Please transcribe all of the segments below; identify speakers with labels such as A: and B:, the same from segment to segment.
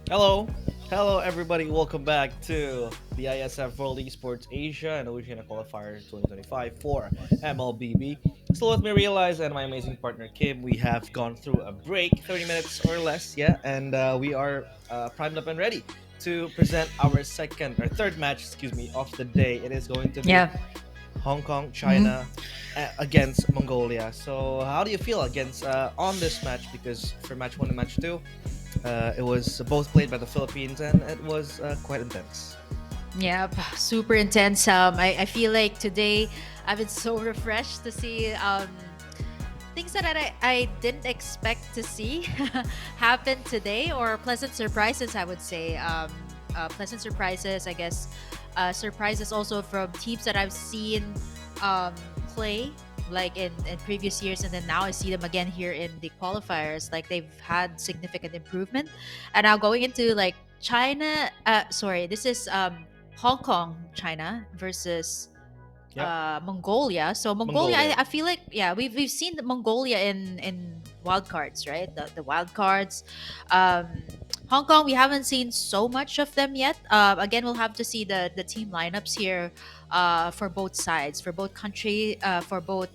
A: Hello, hello everybody. Welcome back to the Iesf World Esports Asia and Oceania Qualifiers 2025 for Mlbb. Still with me, Realize, and my amazing partner Kim. We have gone through a break, 30 minutes or less, yeah, and we are primed up and ready to present our second or third match, excuse me, of the day. It is going to be
B: Yeah.
A: Hong Kong,
B: Mhm.
A: China against Mongolia. So, how do you feel against on this match? Because for match one and match two, it was both played by the Philippines, and it was quite intense.
B: Yep. Super intense. I feel like today I've been so refreshed to see things that I didn't expect to see happen today, or pleasant surprises, I would say. Pleasant surprises, I guess. Surprises also from teams that I've seen um, play like in previous years, and then now I see them again here in the qualifiers. Like they've had significant improvement. And now going into like China, sorry, this is Hong Kong, China versus
A: Yep,
B: Mongolia. So Mongolia, I,
A: Mongolia.
B: I feel like yeah, we've seen the Mongolia in wild cards, right? The wild cards. Um, Hong Kong, we haven't seen so much of them yet. Again, we'll have to see the team lineups here for both sides, for both country, for both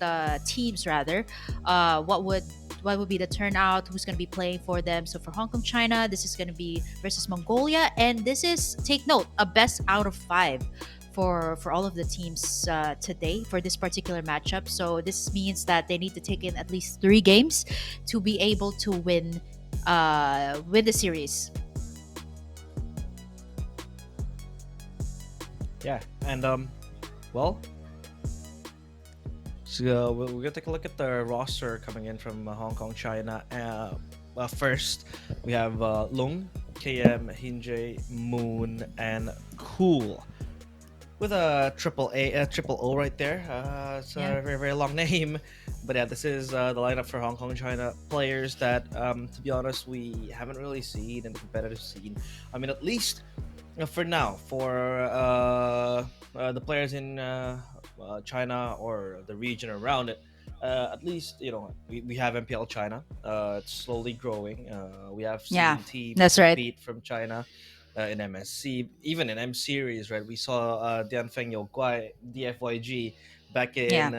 B: teams rather. What would be the turnout? Who's going to be playing for them? So for Hong Kong, China, this is going to be versus Mongolia, and this is take note a best out of five for all of the teams today for this particular matchup. So this means that they need to take in at least 3 games to be able to win the series.
A: Yeah, and well, so we're gonna take a look at the roster coming in from Hong Kong, China. First, we have Lung, KM, Hinjae, Moon, and Cool. With a triple O right there. It's
B: Yeah.
A: a very, very long name, but yeah, this is the lineup for Hong Kong China players that, to be honest, we haven't really seen in the competitive scene. I mean, at least for now, for the players in China or the region around it. At least we have MPL China. It's slowly growing. We have
B: Yeah,
A: seen teams
B: that's right.
A: compete from China in MSC, even in M Series, right? We saw Dianfeng Youguai, DFYG back
B: Yeah.
A: in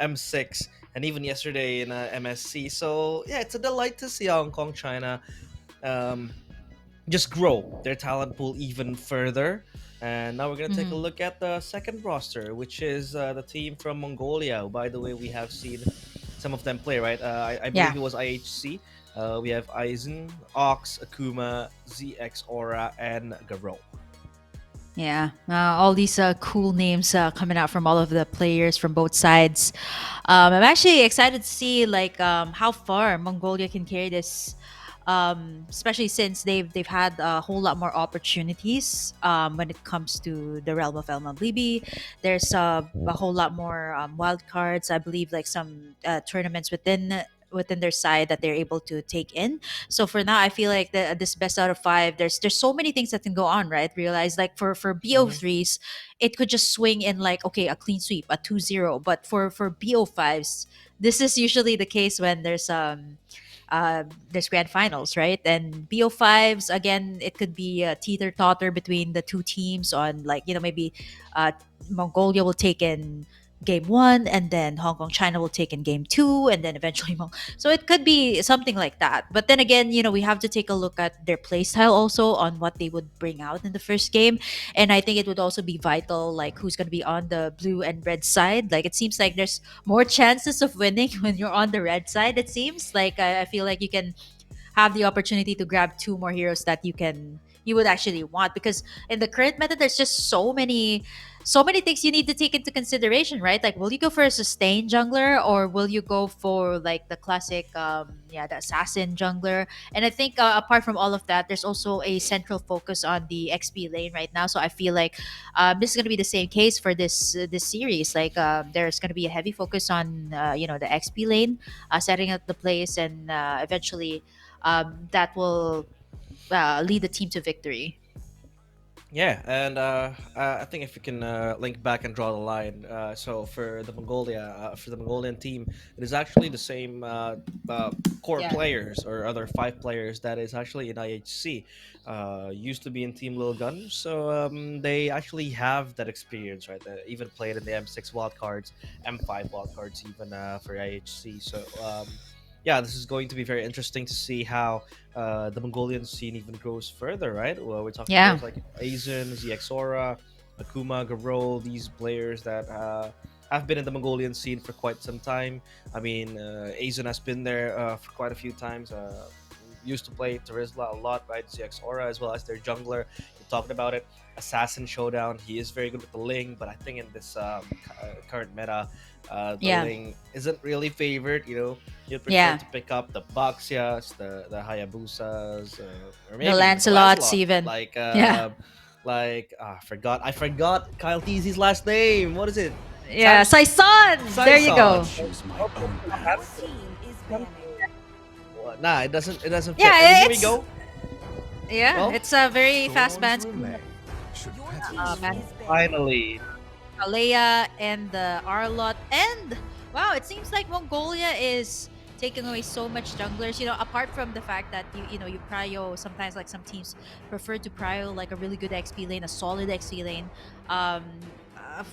A: M6, and even yesterday in MSC. So yeah, it's a delight to see Hong Kong China um, just grow their talent pool even further. And now we're going to take a
B: Hmm.
A: look at the second roster, which is the team from Mongolia. By the way, we have seen some of them play, right? I believe
B: Yeah.
A: it was IHC. We have Aizen, Ox, Akuma, ZX Aura, and Garo.
B: Yeah, all these cool names coming out from all of the players from both sides. I'm actually excited to see like how far Mongolia can carry this, especially since they've had a whole lot more opportunities when it comes to the realm of Mlbb. There's a whole lot more wild cards. I believe like some tournaments within their side that they're able to take in. So for now, I feel like this best out of five, there's so many things that can go on, right? Realize like for
A: Hmm.
B: BO3s, it could just swing in like okay, a clean sweep, a 2-0. But for BO5s, this is usually the case when there's grand finals, right? And BO5s again, it could be a teeter totter between the two teams on like maybe uh, Mongolia will take in game 1, and then Hong Kong China will take in game 2, and then eventually so it could be something like that. But then again, we have to take a look at their play style also on what they would bring out in the first game. And I think it would also be vital, like who's going to be on the blue and red side. Like it seems like there's more chances of winning when you're on the red side. It seems like I feel like you can have the opportunity to grab two more heroes that you would actually want, because in the current meta there's just so many things you need to take into consideration, right? Like will you go for a sustain jungler, or will you go for like the classic the assassin jungler? And I think apart from all of that, there's also a central focus on the XP lane right now. So I feel like this is going to be the same case for this series. Like there's going to be a heavy focus on the XP lane, setting up the place, and eventually that will lead the team to victory.
A: Yeah, and I think if we can link back and draw the line, so for the Mongolian team, it is actually the same uh, core
B: Yeah.
A: players or other five players that is actually in IHC. Used to be in Team Lil Gun, so they actually have that experience, right? Even played in the M6 wildcards, M5 wildcards, even for IHC. So yeah, this is going to be very interesting to see how the Mongolian scene even grows further, right? Well, we're talking
B: Yeah.
A: players like Aizen, ZXora, Akuma, Garou, these players that have been in the Mongolian scene for quite some time. I mean, Aizen has been there for quite a few times. Used to play Terizla a lot, right? ZXora as well as their jungler. You're talking about it. Assassin Showdown. He is very good with the Ling, but I think in this current meta, the
B: Yeah.
A: Ling isn't really favored. You'd prefer
B: Yeah.
A: to pick up the Baxias, the Hayabusas, or
B: The
A: maybe even the
B: Lancelots
A: Lancelot.
B: even.
A: Like,
B: Yeah.
A: I forgot Kyle Teasy's last name. What is it?
B: Yeah.
A: Sam
B: Saison. There you
A: Saison.
B: go.
C: Choose my
A: Okay,
C: own
D: Your
C: path.
D: team is banning.
A: nah, it doesn't fit. I mean,
B: Yeah.
A: here we
B: It's
A: go.
B: yeah.
A: Well,
B: It's a very fast
C: Storms
B: band.
C: remain. Should
D: Your
C: petals
D: team
B: Man.
D: is
C: fall.
D: banning.
A: finally.
B: Alea and the Arlot. And wow, it seems like Mongolia is taking away so much junglers. Apart from the fact that you prio sometimes, like some teams prefer to prio like a really good XP lane, a solid XP lane.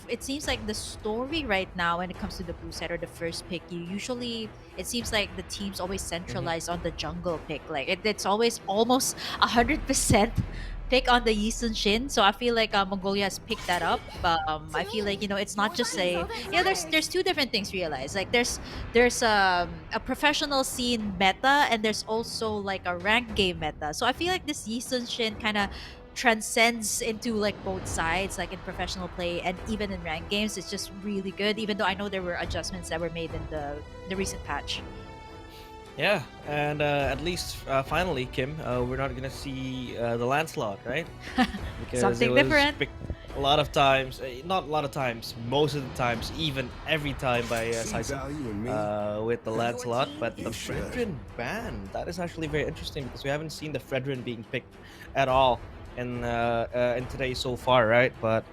B: It seems like the story right now when it comes to the blue side or the first pick, it seems like the teams always
A: Mhm.
B: centralize on the jungle pick. Like it's always almost 100% pick on the Yisun Shin. So I feel like Mongolia has picked that up. I feel like it's not
D: Your
B: just
D: team
B: a there's two different things realized. Like there's a professional scene meta and there's also like a rank game meta. So I feel like this Yisun Shin kind of transcends into like both sides, like in professional play and even in rank games. It's just really good, even though I know there were adjustments that were made in the recent patch.
A: Yeah, and at least finally, Kim, we're not gonna see the Lancelot, right? Because it
B: Something
A: was
B: different.
A: picked a lot of times, not a lot of times, most of the times, even every time by
C: See
A: Sison
C: value in me?
A: with the Lancelot.
D: team
A: But
D: is
A: the
C: You should.
A: Fredrin ban, that is actually very interesting because we haven't seen the Fredrin being picked at all in today so far, right? But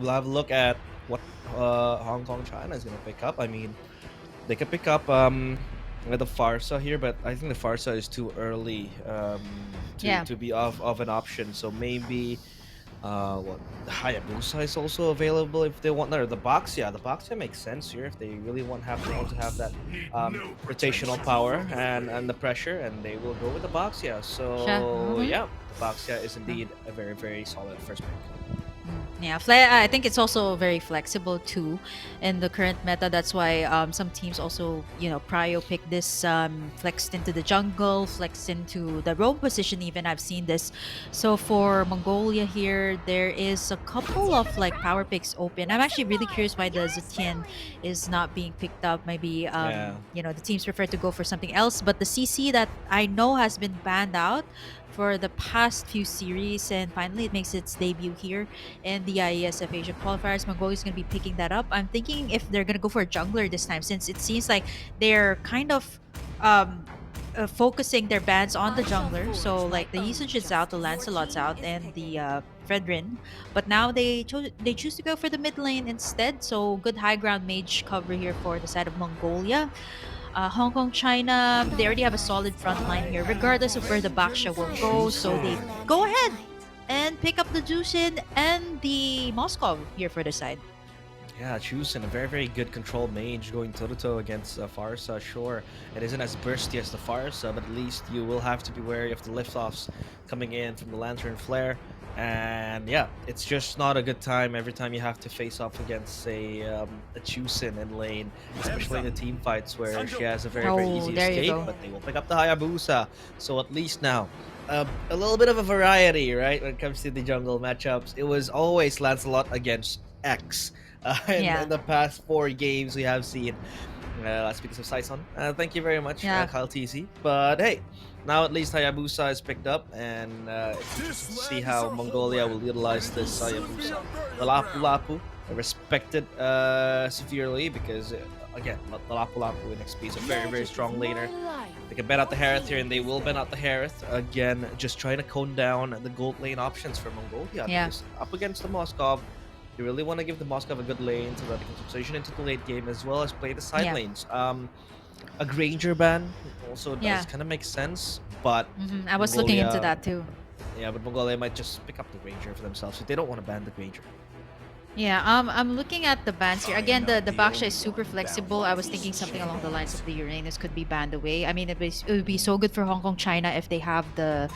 A: we'll have a look at what Hong Kong China is gonna pick up. I mean, they could pick up with the Farsa here, but I think the Farsa is too early to
B: Yeah.
A: to be of an option. So maybe what the Hayabusa is also available if they want. No, the box, yeah, the box makes sense here if they really want to have that rotational power and the pressure, and they will go with the box, yeah.
B: Sure.
A: So yeah, the box, yeah, is indeed a very very solid first pick.
B: Yeah, I think it's also very flexible too in the current meta. That's why some teams also, prio pick this flexed into the jungle, flexed into the roam position. Even I've seen this. So for Mongolia here, there is a couple of like power picks open. I'm actually really curious why the Zetian is not being picked up. Maybe
A: Yeah.
B: the teams prefer to go for something else. But the CC that I know has been banned out for the past few series, and finally it makes its debut here in the Iesf Asian Qualifiers. Mongolia is going to be picking that up. I'm thinking if they're going to go for a jungler this time, since it seems like they're kind of um, focusing their bans on the
D: I shall
B: jungler.
D: forge
B: So
D: my
B: like the
D: own
B: Yisun is out, the
D: justice. Your
B: Lancelot's
D: team
B: out,
D: is
B: and
D: picking.
B: the Fredrin. But now they choose to go for the mid lane instead. So good high ground mage cover here for the side of Mongolia. Hong Kong, China, they already have a solid front line here, regardless of where the Baksha will go.
C: Who's
B: So they
C: here?
B: go ahead and pick up the Jushin and the Moskov here for the side.
A: Yeah, choosing a very, very good control mage going toe to toe against Farsa. Sure, it isn't as bursty as the Farsa, but at least you will have to be wary of the liftoffs coming in from the Lantern Flare. And yeah, it's just not a good time every time you have to face off against a Chusin in lane, especially in the team fights where she has a very, very
B: Oh,
A: easy
B: there you
A: escape,
B: go.
A: but they will pick up the Hayabusa. So at least now, a little bit of a variety, right, when it comes to the jungle matchups. It was always Lancelot against X in
B: Yeah.
A: the past 4 games we have seen. That's because of Saison. Thank you very much,
B: Yeah.
A: Kyle TC. But hey, now at least Hayabusa is picked up, and it's interesting to see how Mongolia will utilize this Hayabusa. The Lapu Lapu respected severely because again, the Lapu Lapu in XP is a very, very strong laner. They can ban out the Harith here, and they will ban out the Harith. Again, just trying to cone down the gold lane options for Mongolia,
B: Yeah.
A: because up against the Moskov, you really want to give the Moskov a good lane so that they can transition into the late game as well as play the side
B: Yeah.
A: lanes. A Granger ban also does
B: Yeah.
A: kind of make sense, but
B: I was looking into
A: Mongolia,
B: that too.
A: yeah, but Mongolia might just pick up the Granger for themselves. So they don't want to ban the Granger.
B: Yeah, I'm looking at the bans here. Again, the Baksha is super flexible. I was thinking something along the lines of the Uranus could be banned away. I mean, it would be so good for Hong Kong, China if they have the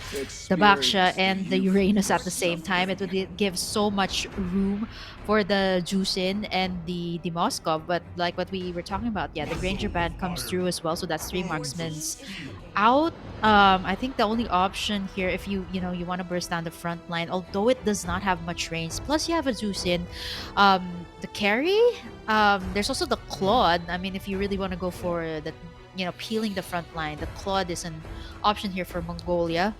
B: Baksha and the Uranus at the same time. It would give so much room for the Jusin and the Moskov. But like what we were talking about, yeah, the Granger ban comes through as well. So that's three marksmen's out. I think the only option here, if you want to burst down the front line, although it does not have much range, plus you have a Jusin, the carry. There's also the Claude. I mean, if you really want to go for the peeling the front line, the Claude is an option here for Mongolia.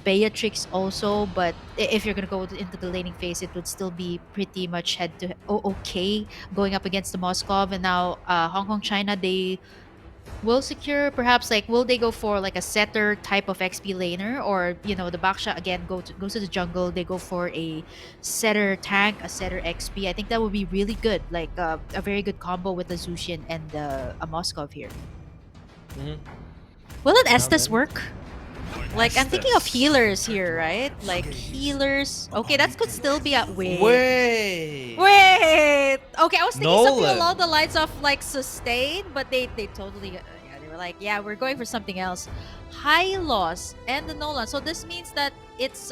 B: Beatrix also, but if you're gonna go into the laning phase, it would still be pretty much head to okay going up against the Moskov. And now Hong Kong, China, they will secure perhaps like will they go for like a setter type of XP laner, or the Baksha again goes to the jungle, they go for a setter tank, a setter XP. I think that would be really good, like a very good combo with the Zushin and a Moskov here.
A: Mm-hmm.
B: Will an
A: Yeah,
B: Estes
A: man.
B: work? Like I'm thinking of healers here, right? Like healers. Okay, that could still be at
A: Wait.
B: Wait. Okay, I was thinking something
A: Nolan.
B: along the lines of like sustain, but they totally yeah, they were like, yeah, we're going for something else. High loss and the Nolan. So this means that it's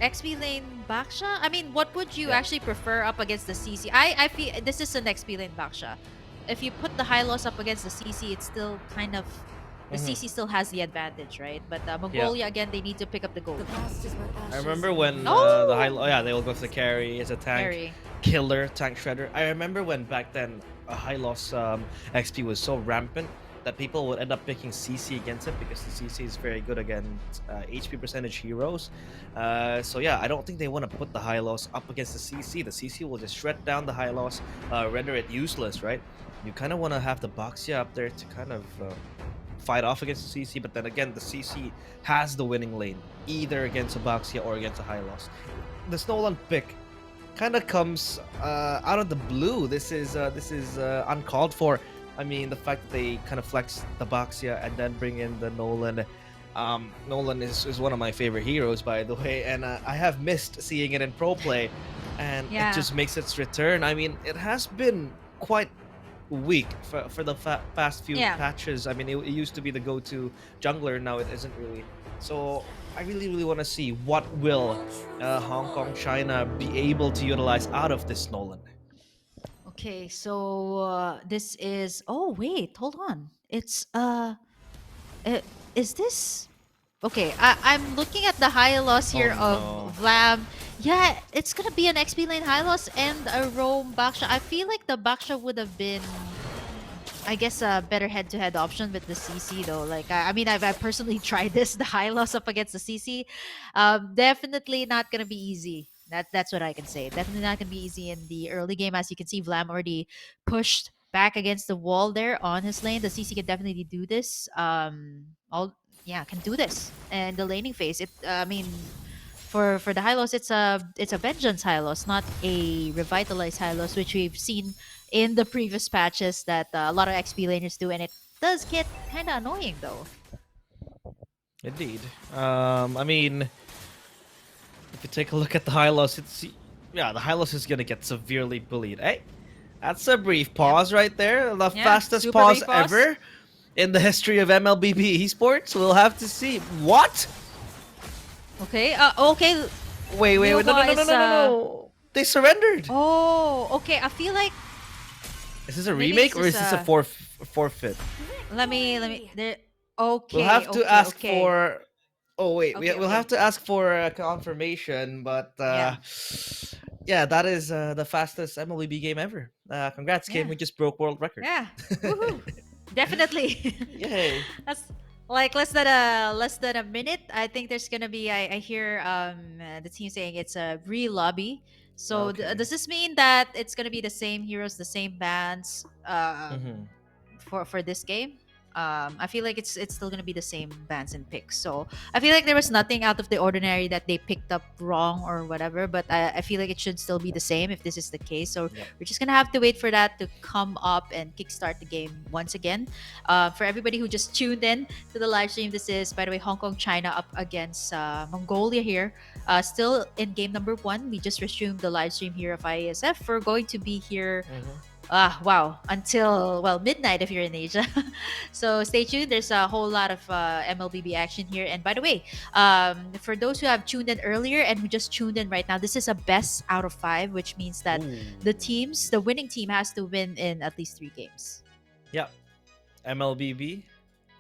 B: XP lane Baksha. I mean, what would you
A: Yeah.
B: actually prefer up against the CC? I feel this is an XP lane Baksha. If you put the high loss up against the CC, it's still kind of the
A: Mm-hmm.
B: CC still has the advantage, right? But
A: Yeah.
B: Mongolia again, they need to pick up the gold.
A: I remember when the high.
B: No,
A: Oh yeah, they will go for the carry as a tank
B: Harry.
A: killer, tank shredder. I remember when back then a high loss XP was so rampant that people would end up picking CC against it because the CC is very good against HP percentage heroes. So yeah, I don't think they want to put the high loss up against the CC. The CC will just shred down the high loss, render it useless, right? You kind of want to have the Boxia up there to kind of fight off against the CC, but then again, the CC has the winning lane, either against a Boxia or against a high loss. The Snowland pick kind of comes out of the blue. This is uncalled for. I mean, the fact that they kind of flex the Boxia and then bring in the Nolan. Nolan is one of my favorite heroes, by the way, and I have missed seeing it in pro play, and
B: Yeah.
A: it just makes its return. I mean, it has been quite weak for the past few
B: Yeah.
A: patches. I mean, it used to be the go-to jungler, now it isn't really. So I really, really want to see what will Hong Kong, China be able to utilize out of this Nolan.
B: Okay, so this is. Oh wait, hold on. It's uh, is this? Okay, I'm looking at the high loss
A: Oh
B: here of
A: no.
B: Vlam. Yeah, it's gonna be an XP lane high loss and a roam Baksha. I feel like the Baksha would have been, I guess, a better head-to-head option with the CC though. Like I mean, I've personally tried this, the high loss up against the CC. Definitely not gonna be easy. That's what I can say. Definitely not gonna be easy in the early game. As you can see, Vlam already pushed back against the wall there on his lane. The CC can definitely do this. All yeah, can do this. And the laning phase, it. I mean, for the Hylos, it's a vengeance Hylos, not a revitalized Hylos, which we've seen in the previous patches that a lot of XP laners do, and it does get kind of annoying though.
A: Indeed. I mean, if you take a look at the Hylos, it's yeah, the Hylos is gonna get severely bullied. Hey, that's a brief pause right there. The
B: Yeah,
A: fastest
B: super
A: pause
B: brief pause.
A: ever in the history of Mlbb Esports. We'll have to see. What?
B: Okay. Okay.
A: Wait. No, no, no, no, no,
B: Is,
A: no, no. They surrendered.
B: Oh, okay. I feel like
A: Is this a
B: maybe
A: remake
B: this
A: or
B: is
A: is this a forfeit?
B: let me there.
A: We'll
B: Okay.
A: have to
B: Okay.
A: ask
B: Okay.
A: for. Oh wait,
B: Okay.
A: we'll have
B: Okay.
A: to ask for confirmation, but
B: Yeah.
A: yeah, that is the fastest MLB game ever. Congrats, Kim!
B: Yeah.
A: We just broke world record.
B: Yeah. Woohoo! Definitely.
A: Yay!
B: That's like less than a minute. I think there's gonna be. I hear the team saying it's a re-lobby. So
A: Okay.
B: does this mean that it's gonna be the same heroes, the same bands?
A: Mm-hmm.
B: For this game. I feel like it's still gonna be the same bans and picks. So I feel like there was nothing out of the ordinary that they picked up wrong or whatever. But I feel like it should still be the same if this is the case. So
A: Yep.
B: we're just gonna have to wait for that to come up and kickstart the game once again. For everybody who just tuned in to the live stream, this is, by the way, Hong Kong China up against Mongolia here. Still in game number one. We just resumed the live stream here of Iesf. We're going to be here
A: Mm-hmm.
B: wow, until well midnight if you're in Asia. So stay tuned. There's a whole lot of MLBB action here. And by the way, for those who have tuned in earlier and who just tuned in right now, this is a best out of five, which means that
A: Ooh.
B: the winning team has to win in at least three games.
A: Yep. MLBB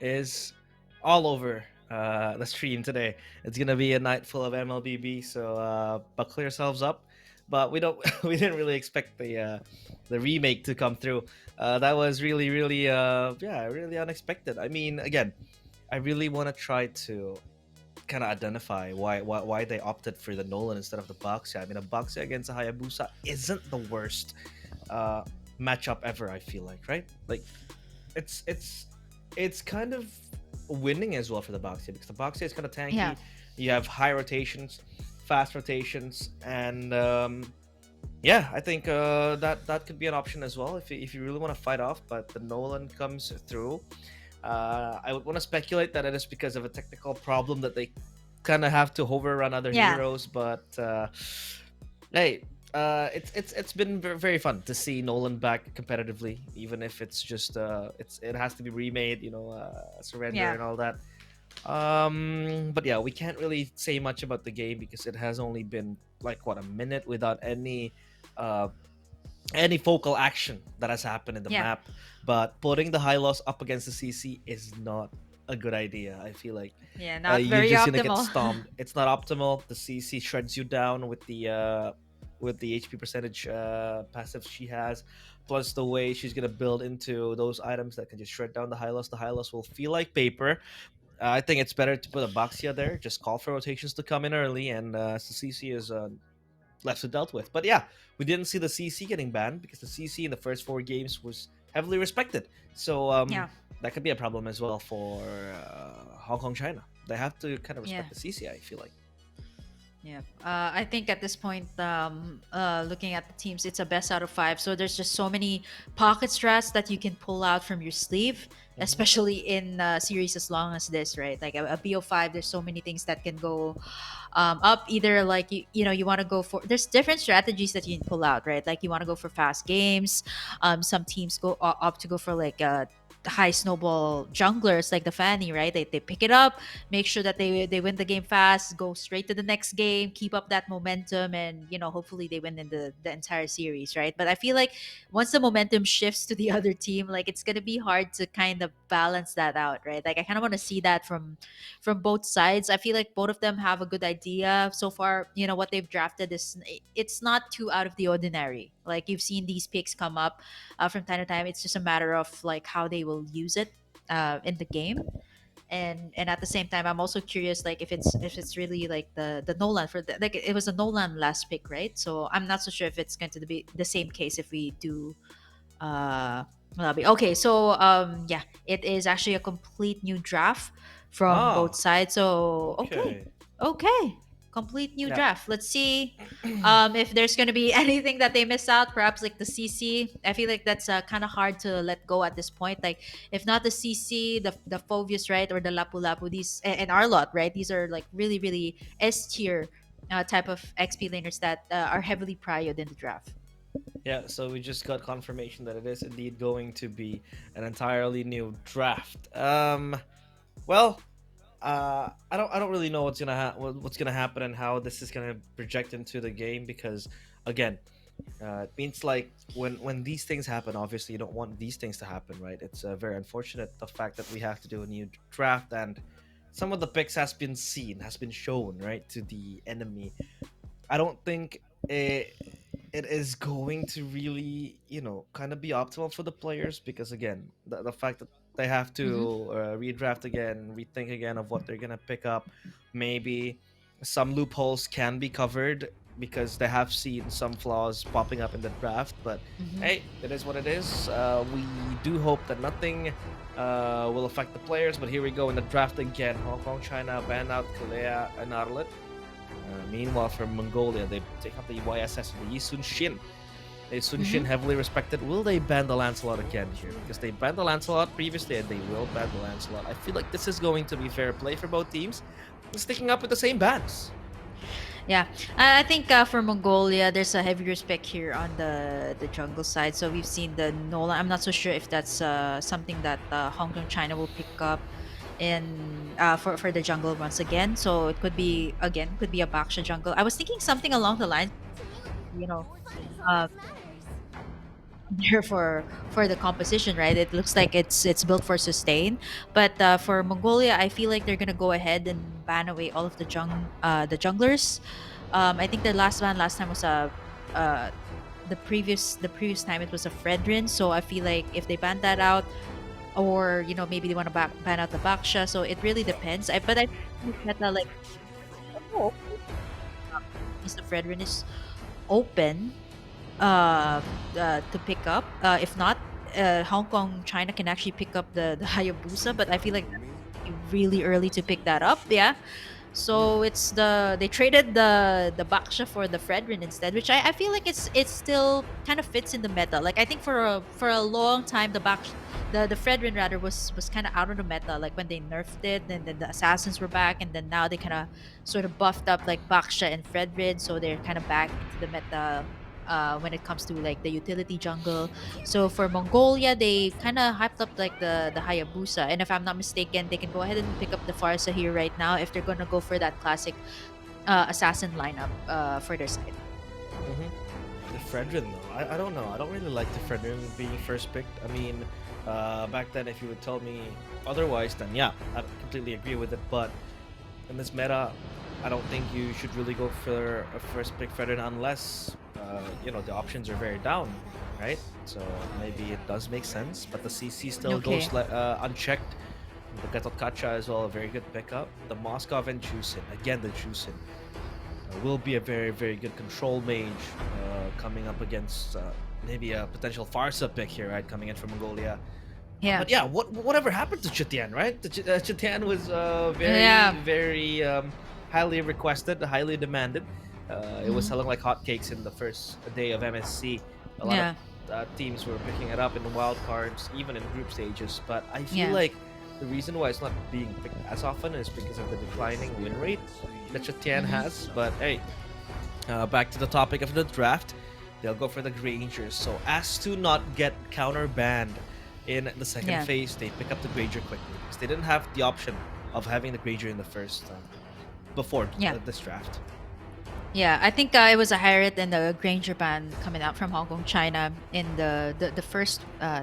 A: is all over the stream today. It's gonna be a night full of MLBB, so buckle yourselves up. But we don't, we didn't really expect the remake to come through. That was really, really, yeah, really unexpected. I mean, again, I really want to try to kind of identify why they opted for the Nolan instead of the Boxia. I mean, a Boxia against a Hayabusa isn't the worst uh, matchup ever. I feel like, right? Like it's it's it's kind of winning as well for the Boxia because the Boxia is kind of
B: Yeah,
A: tanky. You have high rotations, fast rotations, and yeah, I think that could be an option as well if you really want to fight off. But the Nolan comes through. I would want to speculate that it is because of a technical problem that they kind of have to hover around other
B: yeah,
A: heroes. But hey, it's been very fun to see Nolan back competitively, even if it's just it has to be remade, surrender
B: yeah,
A: and all that. But yeah, we can't really say much about the game because it has only been like what, a minute without uh any focal action that has happened in the
B: yeah,
A: map. But putting the high loss up against the CC is not a good idea. I feel like
B: yeah. Not
A: you're
B: very
A: just gonna get
B: optimal.
A: stomped. It's not optimal. The CC shreds you down with the HP percentage passive she has, plus the way she's gonna build into those items that can just shred down the high loss. The high loss will feel like paper. I think it's better to put a Boxia there. Just call for rotations to come in early, and the CC is left to dealt with. But yeah, we didn't see the CC getting banned because the CC in the first four games was heavily respected. So
B: Yeah,
A: that could be a problem as well for Hong Kong China. They have to kind of
B: yeah.
A: respect the CC. I feel like.
B: Yeah, I think at this point, looking at the teams, it's a best out of five. So there's just so many pocket strats that you can pull out from your sleeve,
A: Hmm.
B: especially in a series as long as this, right? Like a BO5, there's so many things that can go up. Either like you want to go for. There's different strategies that you can pull out, right? Like you want to go for fast games. Some teams go up to go for like high snowball junglers like the Fanny, right? They pick it up, make sure that they win the game fast, go straight to the next game, keep up that momentum, and hopefully they win in the entire series, right? But I feel like once the momentum shifts to the other team, like it's gonna be hard to kind of balance that out, right? Like I kind of want to see that from both sides. I feel like both of them have a good idea so far. What they've drafted is it's not too out of the ordinary. Like you've seen these picks come up from time to time. It's just a matter of like how they will use it in the game. And at the same time, I'm also curious, like if it's really like the Nolan for like it was a Nolan last pick, right? So I'm not so sure if it's going to be the same case if we do uh Mlbb. Okay, so yeah, it is actually a complete new draft from both
A: Ah,
B: sides. So okay,
A: okay.
B: okay, complete new
A: Yeah.
B: draft. Let's see if there's going to be anything that they miss out, perhaps like the CC. I feel like that's kind of hard to let go at this point. Like if not the CC, the Fovius, right, or the Lapu Lapu, these and our lot, right, these are like really really S tier type of XP laners that are heavily priored in the draft.
A: Yeah, so we just got confirmation that it is indeed going to be an entirely new draft. Well, I don't really know what's gonna happen and how this is gonna project into the game because again, it means like when these things happen, obviously you don't want these things to happen, right? It's very unfortunate the fact that we have to do a new draft and some of the picks has been shown right to the enemy. I don't think it is going to really kind of be optimal for the players because again the fact that They have
B: Mm-hmm.
A: to redraft again, rethink again of what they're gonna pick up. Maybe some loopholes can be covered because they have seen some flaws popping up in the draft. But
B: Mm-hmm.
A: hey, it is what it is. We do hope that nothing will affect the players. But here we go in the draft again. Hong Kong, China ban out Kalea and Arlet. Meanwhile, for Mongolia, they take out the YSS and the Yisun Shin. The Sun
B: Mm-hmm.
A: Shin heavily respected. Will they ban the Lancelot again here? Because they banned the Lancelot previously and they will ban the Lancelot. I feel like this is going to be fair play for both teams. Sticking up with the same bans.
B: Yeah, I think for Mongolia, there's a heavy respect here on the jungle side. So we've seen the Nolan. I'm not so sure if that's something that Hong Kong China will pick up in for the jungle once again. So it could be again could be a Baksha jungle. I was thinking something along the lines, you know, uh, here for the composition, right? It looks like it's built for sustain, but for Mongolia, I feel like they're gonna go ahead and ban away all of the junglers. I think their last ban last time was a uh the previous time it was a Fredrin. So I feel like if they ban that out, or maybe they want to ban out the Baksha. So it really depends. But I think meta like oh, the Fredrin is open to pick up. If not, Hong Kong, China can actually pick up the Hayabusa, but I feel like that's really early to pick that up. Yeah. So it's they traded the Baksha for the Fredrin instead, which I feel like it's still kind of fits in the meta. Like I think for a long time the Fredrin rather was kind of out of the meta. Like when they nerfed it, and then the assassins were back, and then now they kind of sort of buffed up like Baksha and Fredrin, so they're kind of back into the meta when it comes to like the utility jungle. So for Mongolia, they kind of hyped up like the Hayabusa, and if I'm not mistaken, they can go ahead and pick up the Farsa here right now if they're gonna go for that classic assassin lineup for their side.
A: Mm-hmm. The Fredrin, though, I don't know. I don't really like the Fredrin being first picked. I mean, back then, if you would tell me otherwise, then yeah, I completely agree with it. But in this meta, I don't think you should really go for a first pick Fredrin unless the options are very down, right? So maybe it does make sense, but the CC still
B: Okay.
A: goes unchecked. The Gatotkacha as well, a very good pickup. The Moskov and Jusin, again the Jusin, will be a very, very good control mage coming up against maybe a potential Farsa pick here, right? Coming in from Mongolia.
B: Yeah.
A: But yeah, whatever happened to Chitian, right? Chitian was very,
B: Yeah.
A: very highly requested, highly demanded. It was
B: Hmm.
A: selling like hotcakes in the first day of MSC. A lot of
B: Yeah.
A: teams were picking it up in the wild cards, even in group stages. But I feel
B: Yeah.
A: like the reason why it's not being picked as often is because of the declining win rate that Chitian
B: Hmm.
A: has. But hey, back to the topic of the draft. They'll go for the Grangers. So as to not get counter banned in the second
B: Yeah.
A: phase, they pick up the Granger quickly because they didn't have the option of having the Granger in the first before
B: Yeah.
A: this draft.
B: Yeah, I think it was a Harriet and the Granger band coming out from Hong Kong, China in the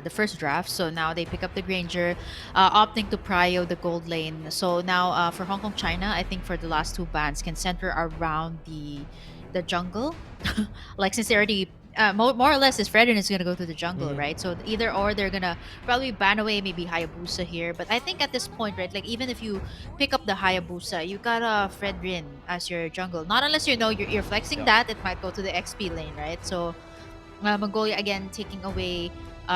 B: first draft. So now they pick up the Granger, opting to prio the gold lane. So now for Hong Kong, China, I think for the last two bands can center around the jungle. Like since they already more or less, this Fredrin is gonna go to the jungle,
A: Hmm.
B: right? So either or they're gonna probably ban away maybe Hayabusa here. But I think at this point, right, like even if you pick up the Hayabusa, you got a Fredrin as your jungle. Not unless you're flexing
A: Yep.
B: that, it might go to the XP lane, right? So Mongolia again taking away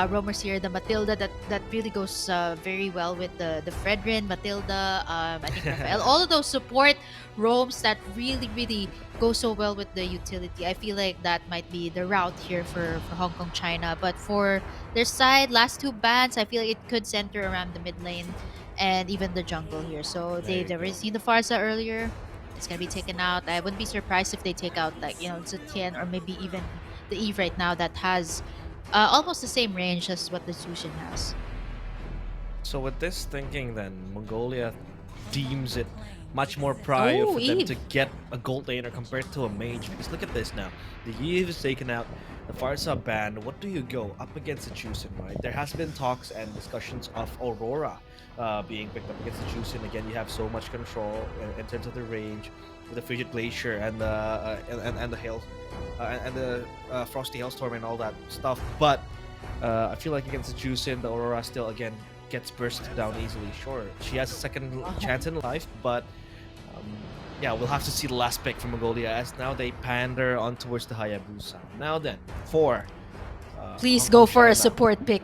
B: roamers here. The Matilda that really goes very well with the Fredrin, Matilda. I think Raphael. All of those support roams that really go so well with the utility. I feel like that might be the route here for Hong Kong China. But for their side, last two bans, I feel like it could center around the mid lane and even the jungle here. So
A: There
B: they've
A: you
B: already
A: go.
B: seen the Farsa earlier. It's gonna be taken out. I wouldn't be surprised if they take out like Zetian or maybe even the Eve right now that has almost the same range as what the Sushin has.
A: So with this thinking, then Mongolia deems it much more prio
B: Oh,
A: for them
B: Eve.
A: to get a gold laner compared to a mage. Because look at this now, the Iesf is taken out, the Farsa banned. What do you go up against the Jusin, right? There has been talks and discussions of Aurora being picked up against the Jusin. Again, you have so much control in terms of the range with the Frigid Glacier and the and the hail and the Frosty Hailstorm and all that stuff. But I feel like against the Jusin, the Aurora still again gets burst down easily. Sure, she has a second
B: Uh-huh.
A: chance in life, but um, yeah, we'll have to see the last pick from Mongolia as now they pander on towards the Hayabusa. Now then, for
B: Please
A: Hong
B: go
A: Kong
B: for a
A: China,
B: support pick.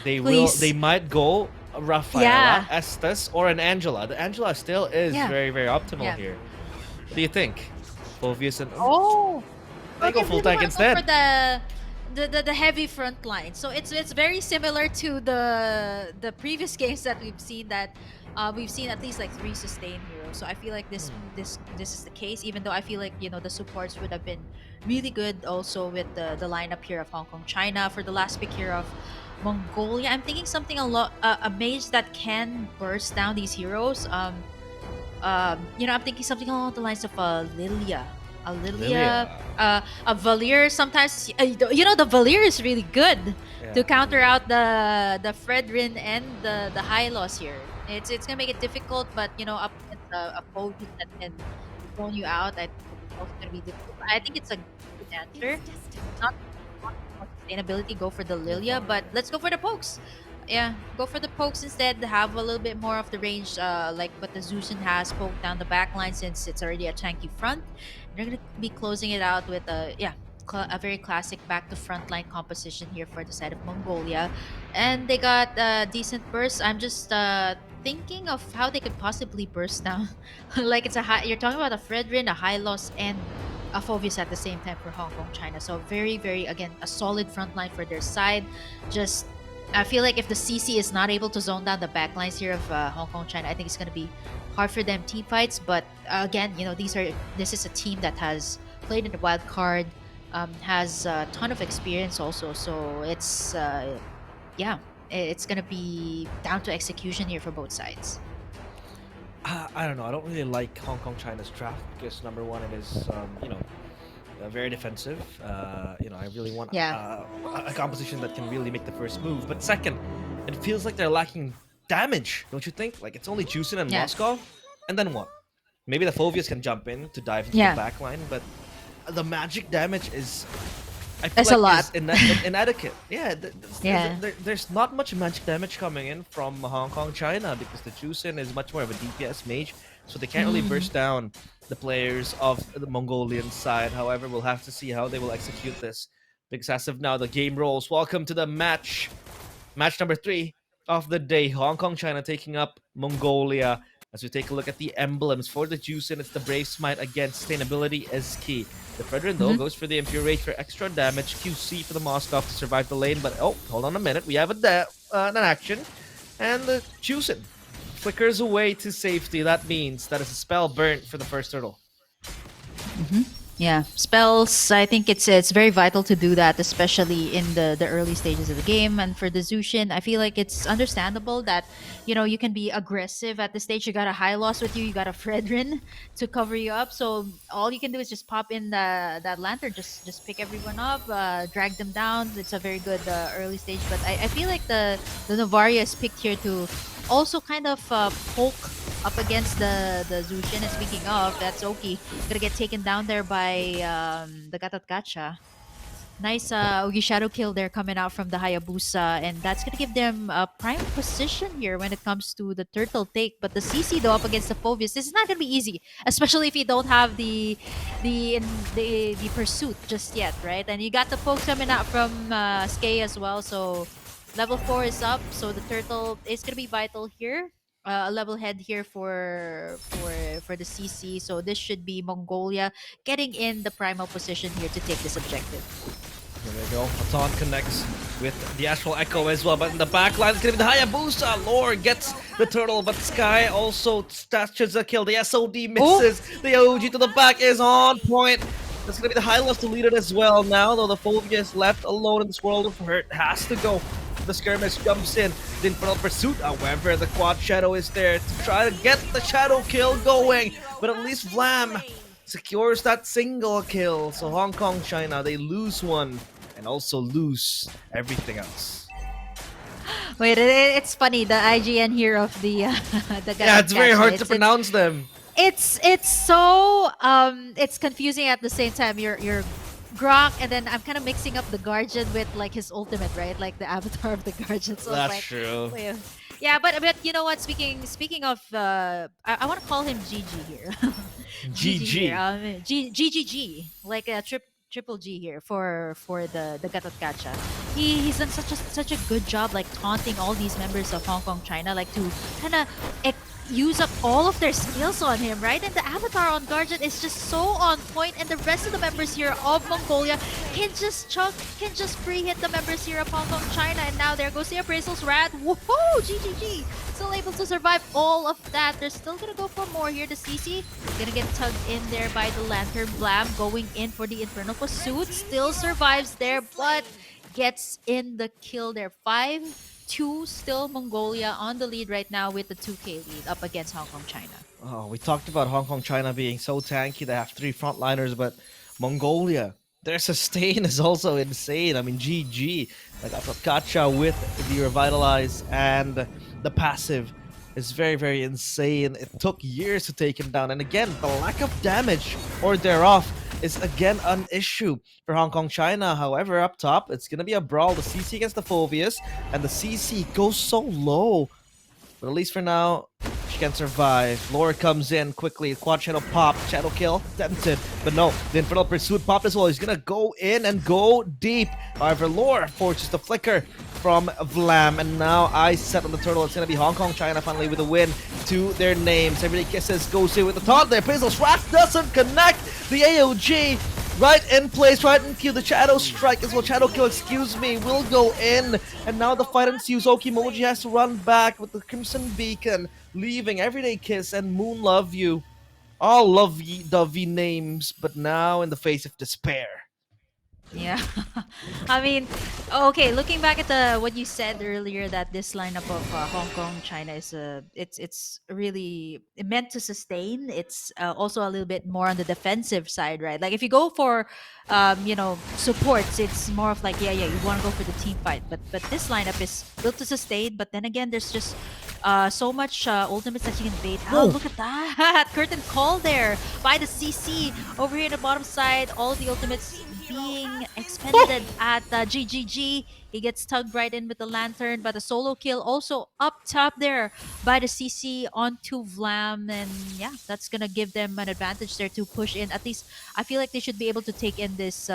A: they
B: Please.
A: might go a Rafaela,
B: Yeah.
A: Estes, or an Angela. The Angela still is
B: Yeah.
A: very, very optimal
B: Yeah.
A: here. What do you think? Phovius and
B: Oh.
A: they go
B: Okay,
A: full
B: really
A: tank
B: want to go for
A: instead.
B: the heavy front line. So it's very similar to the previous games that we've seen that we've seen at least like three sustained heroes. So I feel like this is the case. Even though I feel like the supports would have been really good also with the lineup here of Hong Kong China for the last pick here of Mongolia. I'm thinking something a mage that can burst down these heroes. I'm thinking something along the lines of Lilia,
A: Lilia.
B: a Valier. Sometimes, the Valier is really good to
A: Yeah.
B: counter out the Fredrin and the high loss here. It's gonna make it difficult, but up against a foe that can zone you out, I think it's also gonna be difficult. I think it's a good answer. Not for sustainability, go for the Lilia, but
A: Nirvana.
B: let's go for the pokes. Yeah, go for the pokes instead. Have a little bit more of the range, like what the Zushin has. Poke down the back line since it's already a tanky front. And they're gonna be closing it out with a very classic back to front line composition here for the side of Mongolia, and they got decent bursts. I'm just thinking of how they could possibly burst down. Like it's a high. You're talking about a Fredrin, a high loss, and a Phobius at the same time for Hong Kong China. So very very again a solid front line for their side. Just I feel like if the CC is not able to zone down the backlines here of Hong Kong China, I think it's going to be hard for them team fights. But again, this is a team that has played in the wild card, has a ton of experience also. So yeah, it's going to be down to execution here for both sides.
A: I don't know. I don't really like Hong Kong China's draft because number one, it is very defensive. I really want
B: Yeah,
A: a composition that can really make the first move. But second, it feels like they're lacking damage, don't you think? Like it's only Juicin and
B: yeah,
A: Moskov, and then what? Maybe the Phobius can jump in to dive into the
B: yeah.
A: back line, but the magic damage is I feel
B: That's a
A: like
B: lot.
A: is inadequate. Yeah,
B: Yeah,
A: there's not much magic damage coming in from Hong Kong China because the Juicin is much more of a DPS mage, so they can't really
B: mm,
A: burst down the players of the Mongolian side. However, we'll have to see how they will execute this because as of now, the game rolls. Welcome to the match number 3 of the day. Hong Kong China taking up Mongolia. As we take a look at the emblems for the Juicin, it's the Brave Smite again. Sustainability is key. The Fredrin, though,
B: mhm.
A: goes for the Impure Rage for extra damage. QC for the Moskov to survive the lane. But, oh, hold on a minute. We have an action. And the Juicin flickers away to safety. That means that is a spell burnt for the first turtle.
B: Hmm. Yeah, spells. I think it's very vital to do that, especially in the early stages of the game. And for the Zushin, I feel like it's understandable that you can be aggressive at the stage. You got a high loss with you. You got a Fredrin to cover you up. So all you can do is just pop in that lantern, just pick everyone up, drag them down. It's a very good early stage. But I feel like the Novaria is picked here to also kind of poke up against the Zushin. And speaking of, that's Oki gonna get taken down there by the Gatat Gacha. Nice Ugi Shadow kill there coming out from the Hayabusa, and that's gonna give them a prime position here when it comes to the turtle take. But the CC though up against the Phobius, this is not gonna be easy, especially if you don't have the the pursuit just yet, right? And you got the pokes coming out from Skay as well, so level 4 is up, so the turtle is gonna be vital here. A level head here for the CC, so this should be Mongolia getting in the primal position here to take this objective.
A: There we go. Atan connects with the Astral Echo as well, but in the back line, it's going to be the Hayabusa. Lore gets the turtle, but Sky also stashes a kill. The SOD
B: Oh,
A: misses. The OG to the back is on point. That's going to be the Hylos to lead it as well. Now, though, the Phobia is left alone in this world of hurt. Has to go. The skirmish jumps in. The Infernal Pursuit, however, the Quad Shadow is there to try to get the Shadow kill going. But at least Vlam secures that single kill. So Hong Kong, China, they lose one and also lose everything else.
B: wait, it's funny the IGN here of the the
A: Yeah,
B: Gatot
A: it's very
B: Gacha.
A: hard to pronounce them.
B: It's so it's confusing at the same time. You're Grok, and then I'm kind of mixing up the Guardian with like his ultimate, right? Like the avatar of the Guardian. So it's
A: That's
B: like,
A: true.
B: wait, Yeah, but you know what? Speaking of, I want to call him Gigi here. Gigi here.
A: GG.
B: GGG, like a triple G here for the Gatotkacha. He's done such a good job, like taunting all these members of Hong Kong China, like to kind of use up all of their skills on him, right? And the avatar on Guardian is just so on point, and the rest of the members here of Mongolia can just free hit the members here of Hong Kong China, and now there goes the appraisal's rat. Woohoo! GGG! Still able to survive all of that. They're still gonna go for more here. The CC gonna get tugged in there by the Lantern Blam, going in for the Infernal Pursuit. Still survives there, but gets in the kill there. 5-2, still Mongolia on the lead right now with the 2K lead up against Hong Kong China.
A: Oh, we talked about Hong Kong China being so tanky. They have three frontliners, but Mongolia, their sustain is also insane. I mean, GG. Like Gacha with the revitalize and the passive is very, very insane. It took years to take him down. And again, the lack of damage or thereof is again an issue for Hong Kong China. However, up top, it's going to be a brawl. The CC against the Phobius, and the CC goes so low. But at least for now, she can survive. Laura comes in quickly. Quad Shadow pop. Shadow kill. Tempted. But no, the Infernal Pursuit popped as well. He's going to go in and go deep. However, Laura forces the flicker from Vlam. And now eyes set on the turtle. It's going to be Hong Kong China finally with a win to their names. Everybody kisses. Goes in with the taunt there. Pizzle Swap doesn't connect. The AOG right in place, right in queue. The Shadow Strike as well. Shadow Kill, excuse me, will go in. And now the fight ensues. Okimoji has to run back with the Crimson Beacon, leaving Everyday Kiss and Moon Love You. All lovey-dovey names, but now in the face of despair.
B: Yeah. I mean, okay, looking back at the what you said earlier, that this lineup of Hong Kong China is it's really meant to sustain. It's also a little bit more on the defensive side, right? Like if you go for supports, it's more of like yeah, you want to go for the team fight, but this lineup is built to sustain. But then again, there's just so much ultimates that you can bait
A: Whoa.
B: out. Look at that curtain call there by the CC over here in the bottom side. All of the ultimates being expended at GGG. He gets tugged right in with the lantern, but a solo kill also up top there by the CC onto Vlam. And yeah, that's gonna give them an advantage there to push in. At least I feel like they should be able to take in this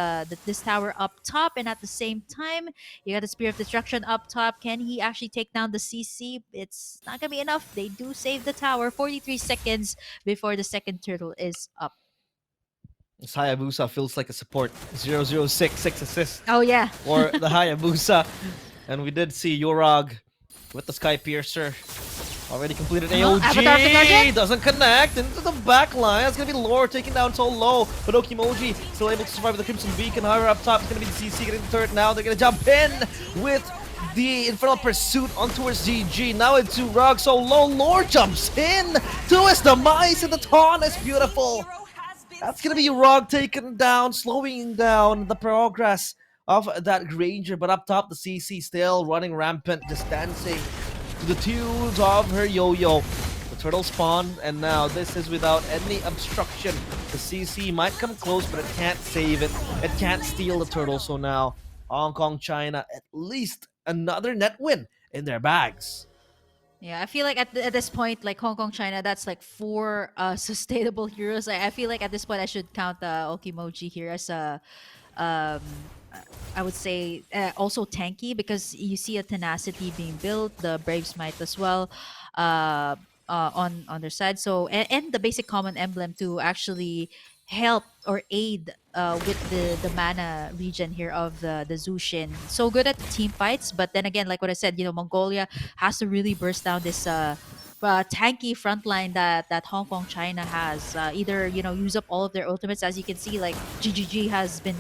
B: tower up top, and at the same time, you got the Spear of Destruction up top. Can he actually take down the CC? It's not gonna be enough. They do save the tower. 43 seconds before the second turtle is up.
A: This Hayabusa feels like a support. 006, 6 assists
B: Oh yeah.
A: for the Hayabusa. And we did see Yorog with the Sky Piercer. Already completed
B: Avatar of the Guardian?
A: AOG. Doesn't connect into the back line. It's going to be Lore taking down so low. But Okimoji still able to survive with the Crimson Beacon. However, up top, it's going to be the CC getting the turret now. They're going to jump in with the Infernal Pursuit on towards GG. Now it's Yorog so low. Lore jumps in to his demise, and the taunt is beautiful. That's gonna be Rog taken down, slowing down the progress of that Granger. But up top, the CC still running rampant, just dancing to the tunes of her yo-yo. The turtle spawned, and now this is without any obstruction. The CC might come close, but it can't save it. It can't steal the turtle, so now Hong Kong China, at least another net win in their bags.
B: Yeah, I feel like at this point, like Hong Kong, China, that's like four sustainable heroes. I feel like at this point, I should count Okimoji here as a, um, I would say, also tanky, because you see a tenacity being built, the Brave Smite as well, on their side. So and the basic common emblem to actually help or aid with the mana region here of the Zushin. So good at the team fights, but then again, like what I said, Mongolia has to really burst down this tanky front line that Hong Kong China has. Either use up all of their ultimates, as you can see, like GGG has been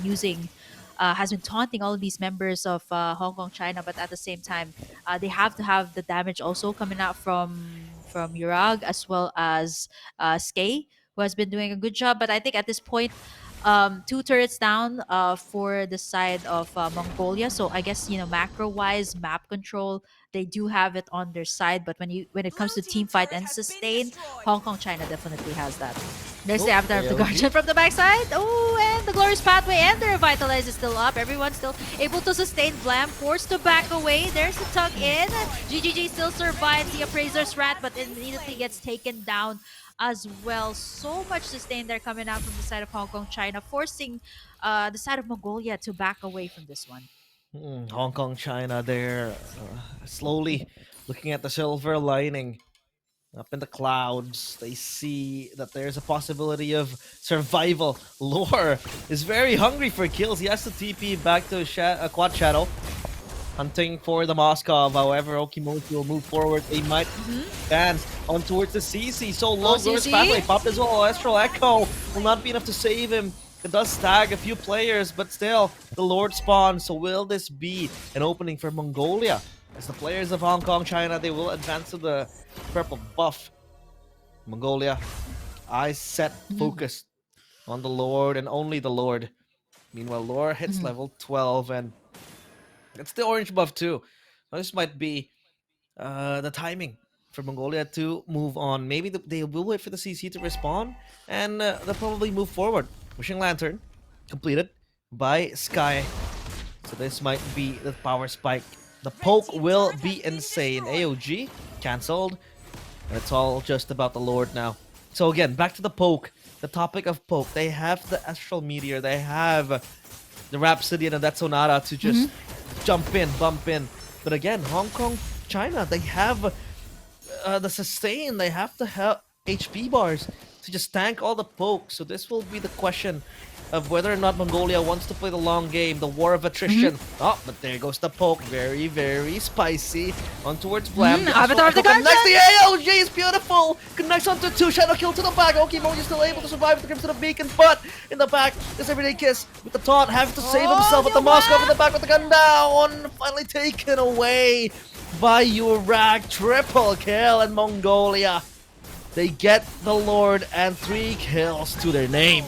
B: taunting all of these members of Hong Kong China, but at the same time, they have to have the damage also coming out from Yurag, as well as Skay, who has been doing a good job. But I think at this point, two turrets down for the side of Mongolia. So I guess macro wise, map control, they do have it on their side. But when it comes to team fight and sustain, Hong Kong China definitely has that. There's the
A: Oh,
B: avatar of the
A: AOG.
B: Guardian from the backside. Oh, again, the Glorious Pathway and the Revitalize is still up. Everyone's still able to sustain. Blam forced to back away. There's a tug in. GGG still survives the Appraiser's Rat, but immediately gets taken down as well. So much sustain there coming out from the side of Hong Kong, China, forcing the side of Mongolia to back away from this one.
A: Hong Kong, China, they're slowly looking at the silver lining. Up in the clouds, they see that there's a possibility of survival. Lore is very hungry for kills. He has to TP back to Quad Shadow, hunting for the Moskov. However, Okimoto will move forward. They might advance on towards the CC. So low, Glorious Pathway popped as well. Astral Echo will not be enough to save him. It does tag a few players, but still, the Lord spawns. So will this be an opening for Mongolia? As the players of Hong Kong, China, they will advance to the purple buff. Mongolia, eyes set, focused on the Lord and only the Lord. Meanwhile, Lore hits level 12 and it's the orange buff too. So this might be the timing for Mongolia to move on. Maybe they will wait for the CC to respawn and they'll probably move forward. Wishing Lantern completed by Sky. So this might be the power spike. The poke will be insane. AOG cancelled. And it's all just about the Lord now. So again, back to the poke. The topic of poke. They have the Astral Meteor. They have the Rhapsody and that Sonata to just jump in, bump in. But again, Hong Kong, China, they have the sustain. They have the HP bars to just tank all the poke. So this will be the question of whether or not Mongolia wants to play the long game, the war of attrition. Oh, but there goes the poke. Very, very spicy. On towards Blam.
B: Avatar of the
A: Connects the AOG is beautiful. Connects onto 2. Shadow kill to the back. Okimoji is still able to survive with the Crimson of Beacon, but in the back, this Everyday Kiss with the taunt, having to save himself with the Moskov in the back with the gun down. Finally taken away by Urag. Triple kill in Mongolia. They get the Lord and 3 kills to their name.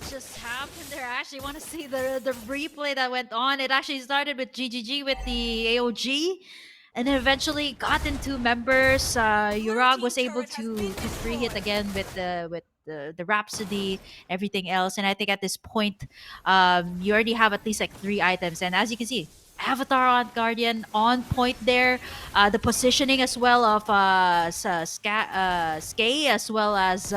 B: Just happened there? I actually want to see the replay that went on. It actually started with GGG with the AOG, and then eventually got into members. Urag was able to free hit again with the Rhapsody, everything else. And I think at this point, you already have at least like 3 items. And as you can see, Avatar on Guardian on point there. The positioning as well of Skay as well as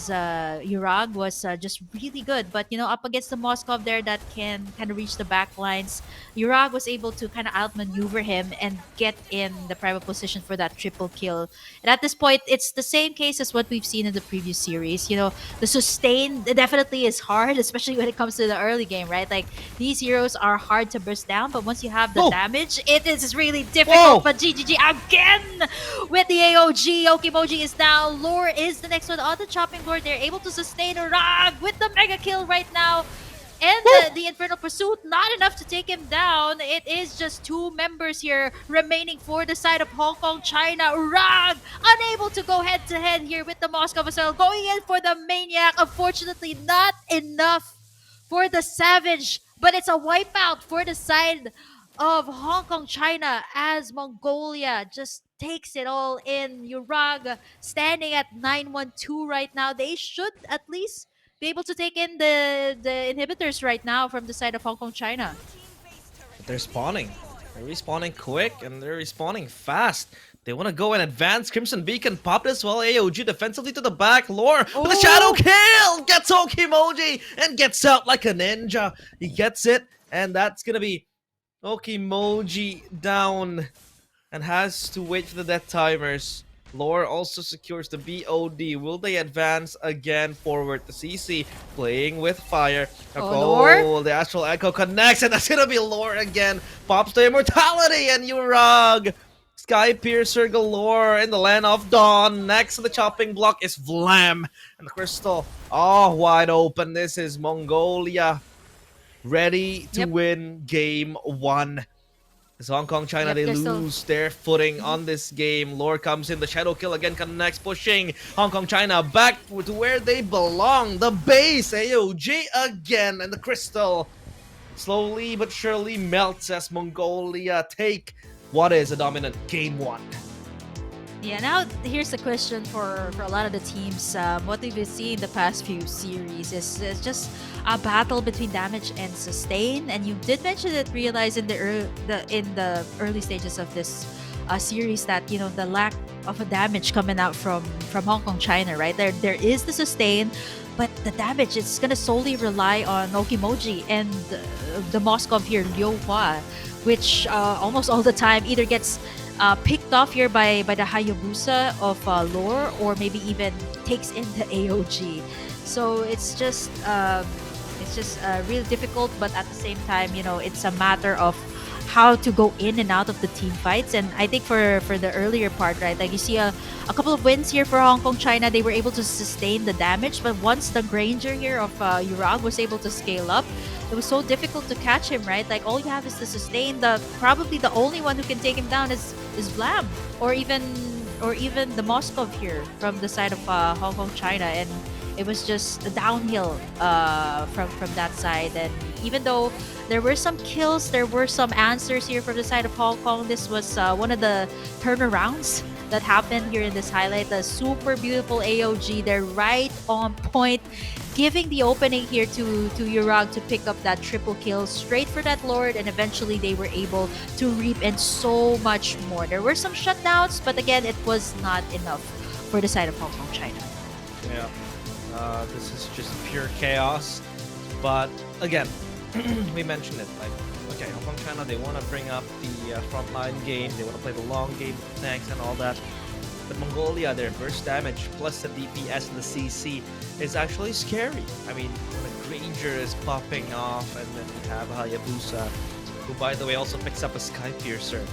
B: Urag was just really good. But you know, up against the Moskov there that can kind of reach the back lines, Urag was able to kind of outmaneuver him and get in the private position for that triple kill. And at this point, it's the same case as what we've seen in the previous series. You know, the sustain definitely is hard, especially when it comes to the early game, right? Like, these heroes are hard to burst down, but once you have the damage, it is really difficult. But GGG again with the AOG. Okimoji is down. Lore is the next one on the chopping board. They're able to sustain Urag with the mega kill right now. And the Infernal Pursuit, not enough to take him down. It is just 2 members here remaining for the side of Hong Kong, China. Urag unable to go head-to-head here with the Moskov as well. Going in for the Maniac. Unfortunately, not enough for the Savage. But it's a wipeout for the side of Hong Kong, China, as Mongolia just takes it all in. Urag standing at 912 right now. They should at least be able to take in the inhibitors right now from the side of Hong Kong, China.
A: They're spawning. They're respawning quick and they're respawning fast. They want to go and advance. Crimson Beacon popped as well. AOG defensively to the back. Lore with a shadow kill. Gets Okimoji and gets out like a ninja. He gets it. And that's going to be Okimoji down. And has to wait for the death timers. Lore also secures the BOD. Will they advance again forward? The CC playing with fire.
B: Lore?
A: The Astral Echo connects, and that's gonna be Lore again. Pops the Immortality, and Urag. Sky Piercer galore in the Land of Dawn. Next to the chopping block is Vlam. And the Crystal, wide open. This is Mongolia. Ready to win game 1. As Hong Kong, China, they lose their footing on this game. Lore comes in, the shadow kill again connects, pushing Hong Kong, China back to where they belong. The base, AOG again, and the Crystal slowly but surely melts as Mongolia take what is a dominant game 1.
B: Yeah, now here's the question for a lot of the teams. What we've been seeing the past few series is just a battle between damage and sustain. And you did mention it, realize in the early stages of this series that the lack of a damage coming out from Hong Kong, China, right? There is the sustain, but the damage is gonna solely rely on Okimoji and the Moskov here, Liu Hua, which almost all the time either gets picked off here by the Hayabusa of lore, or maybe even takes in the AOG. So it's just really difficult, but at the same time, it's a matter of how to go in and out of the team fights. And I think for the earlier part, right, like you see a couple of wins here for Hong Kong, China, they were able to sustain the damage, but once the Granger here of Yurag was able to scale up, it was so difficult to catch him, right? Like all you have is to sustain. The probably the only one who can take him down is Blam, or even the Moskov here from the side of Hong Kong, China. And it was just a downhill from that side. And even though there were some kills, there were some answers here from the side of Hong Kong, this was one of the turnarounds that happened here in this highlight. The super beautiful AOG, they're right on point, giving the opening here to Yurag to pick up that triple kill straight for that Lord, and eventually they were able to reap and so much more. There were some shutdowns, but again, it was not enough for the side of Hong Kong, China.
A: Yeah, this is just pure chaos. But again, we mentioned it. Like, okay, Hong Kong, China, they want to bring up the frontline game. They want to play the long game with tanks and all that. But Mongolia, their burst damage plus the DPS and the CC is actually scary. I mean, when a Granger is popping off, and then you have Hayabusa, who by the way also picks up a Sky Piercer,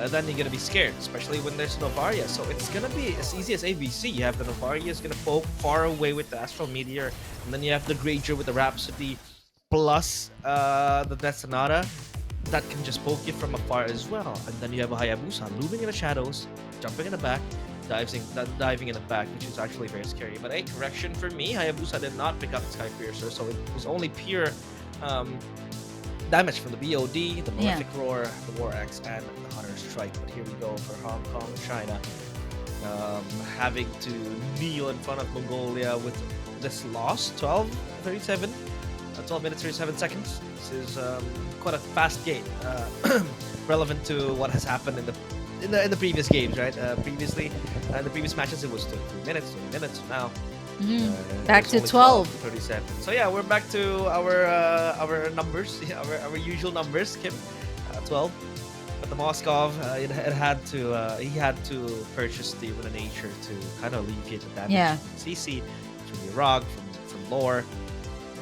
A: then you're gonna be scared, especially when there's Novaria. So it's gonna be as easy as ABC. You have the Novaria is gonna poke far away with the Astral Meteor, and then you have the Granger with the Rhapsody plus the Death Sonata that can just poke you from afar as well. And then you have a Hayabusa looming in the shadows, jumping in the back, diving in the back, which is actually very scary. But a correction for me, Hayabusa did not pick up the Sky Piercer, so it was only pure damage from the BOD, the Malefic Roar, the War Axe, and the Hunter Strike. But here we go for Hong Kong, China, having to kneel in front of Mongolia with this loss, 12:37. 12 minutes 37 seconds. This is quite a fast game, relevant to what has happened in the previous games, right? Previously, in the previous matches, it was 3 minutes, 20 minutes. Now,
B: back to 12.
A: 37. So yeah, we're back to our numbers, our usual numbers. Kim, 12. But the Moskov, he had to purchase the Winter Nature to kind of alleviate the damage from CC, from Yurag, from Lore.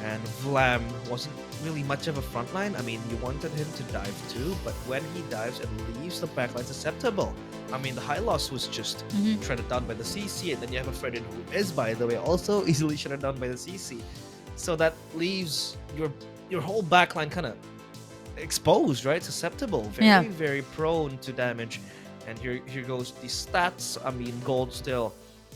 A: And Vlam wasn't really much of a frontline. I mean, you wanted him to dive too, but when he dives and leaves the backline susceptible. I mean, the high loss was just shredded down by the CC, and then you have a Fredin who is, by the way, also easily shredded down by the CC. So that leaves your whole backline kind of exposed, right? Susceptible, very prone to damage. And here goes the stats. I mean, gold still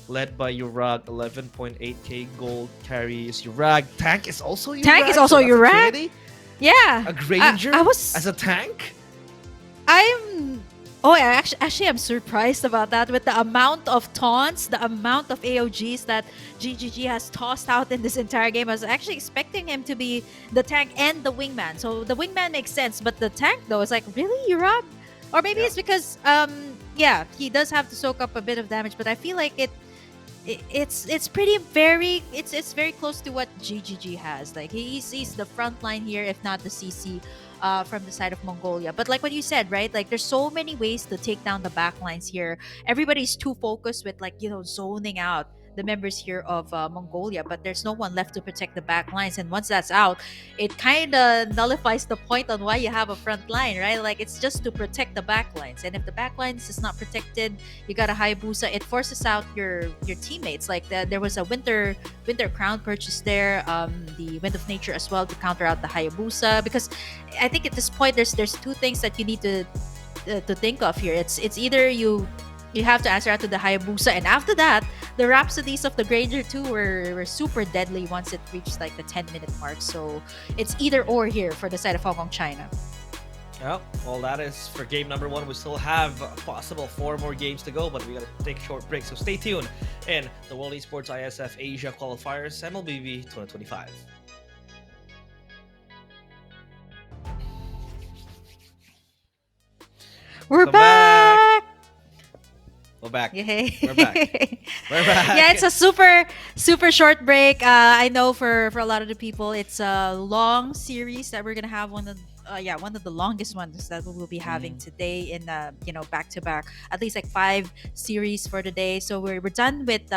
A: led by Yurag, 11.8k gold carries Yurag. Tank is also Yurag.
B: Tank is also Yurag? Yeah.
A: A Granger
B: I was
A: as a tank?
B: Actually, I'm surprised about that with the amount of taunts, the amount of AOGs that GGG has tossed out in this entire game. I was actually expecting him to be the tank and the wingman. So the wingman makes sense, but the tank though is like, really, Yurag? Or maybe it's because he does have to soak up a bit of damage, but I feel like it's very close to what GGG has. Like he's the front line here, if not the CC from the side of Mongolia. But like what you said, right? Like there's so many ways to take down the backlines here. Everybody's too focused with zoning out the members here of Mongolia, but there's no one left to protect the back lines. And once that's out, it kind of nullifies the point on why you have a front line, right? Like it's just to protect the back lines. And if the back lines is not protected, you got a Hayabusa, it forces out your teammates. Like there was a winter crown purchase there, the Wind of Nature as well to counter out the Hayabusa. Because I think at this point there's two things that you need to think of here. It's either you have to answer out to the Hayabusa, and after that, the Rhapsodies of the Granger 2 were super deadly once it reached like the 10-minute mark. So it's either or here for the side of Hong Kong, China.
A: Well, all that is for game number one. We still have possible four more games to go, but we gotta take a short break. So stay tuned in the World Esports Iesf Asia Qualifiers Mlbb 2025.
B: We're
A: Welcome back.
B: back.
A: We're back. We're back.
B: Yay!
A: We're
B: Yeah, it's
A: back.
B: a super short break. I know for a lot of the people, it's a long series that we're gonna have one of the longest ones that we will be having
A: Mhm.
B: today in back to back, at least like 5 series for the day. So we're done with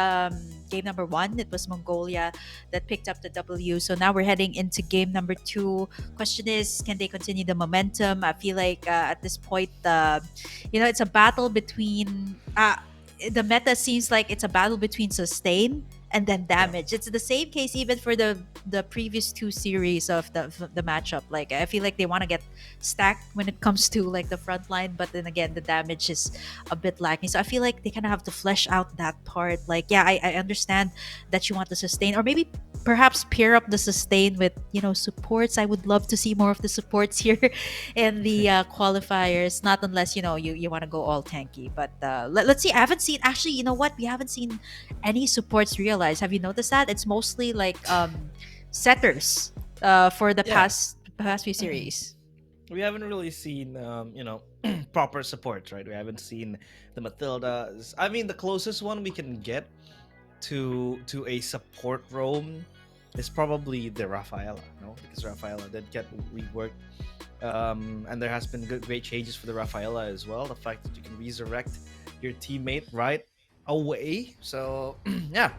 B: game number one. It was Mongolia that picked up the W. So now we're heading into game number two. Question is, can they continue the momentum? I feel like at this point, it's a battle between the meta seems like it's a battle between sustain and then
A: Yeah.
B: damage. It's the same case even for the previous two series of the matchup. Like I feel like they want to get stacked when it comes to like the front line, but then again the damage is a bit lacking. So I feel like they kind of have to flesh out that part. Like yeah, I understand that you want to sustain, or maybe perhaps pair up the sustain with supports. I would love to see more of the supports here in the qualifiers. Not unless you want to go all tanky. But let's see. I haven't seen actually. You know what? We haven't seen any supports realize. Have you noticed that? It's mostly like setters for the
A: Yeah.
B: past few series.
A: We haven't really seen, proper support, right? We haven't seen the Matildas. I mean, the closest one we can get to a support roam is probably the Rafaela, no? Because Rafaela did get reworked, and there has been great changes for the Rafaela as well. The fact that you can resurrect your teammate right away. So yeah,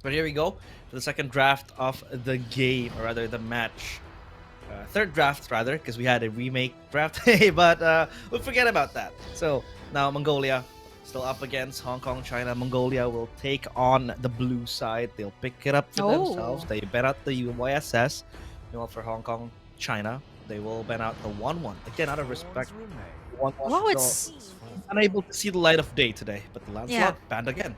A: but here we go for the second draft of the game, or rather the match. Third draft rather, because we had a remake draft. But we'll forget about that. So now Mongolia still up against Hong Kong, China. Mongolia will take on the blue side. They'll pick it up for
B: Oh,
A: themselves. They ban out the YSS. For Hong Kong, China, they will ban out the 1-1. Again, out of respect, 1-1
B: wow!
A: still unable to see the light of day today. But the
B: Yeah,
A: Lancelot banned again.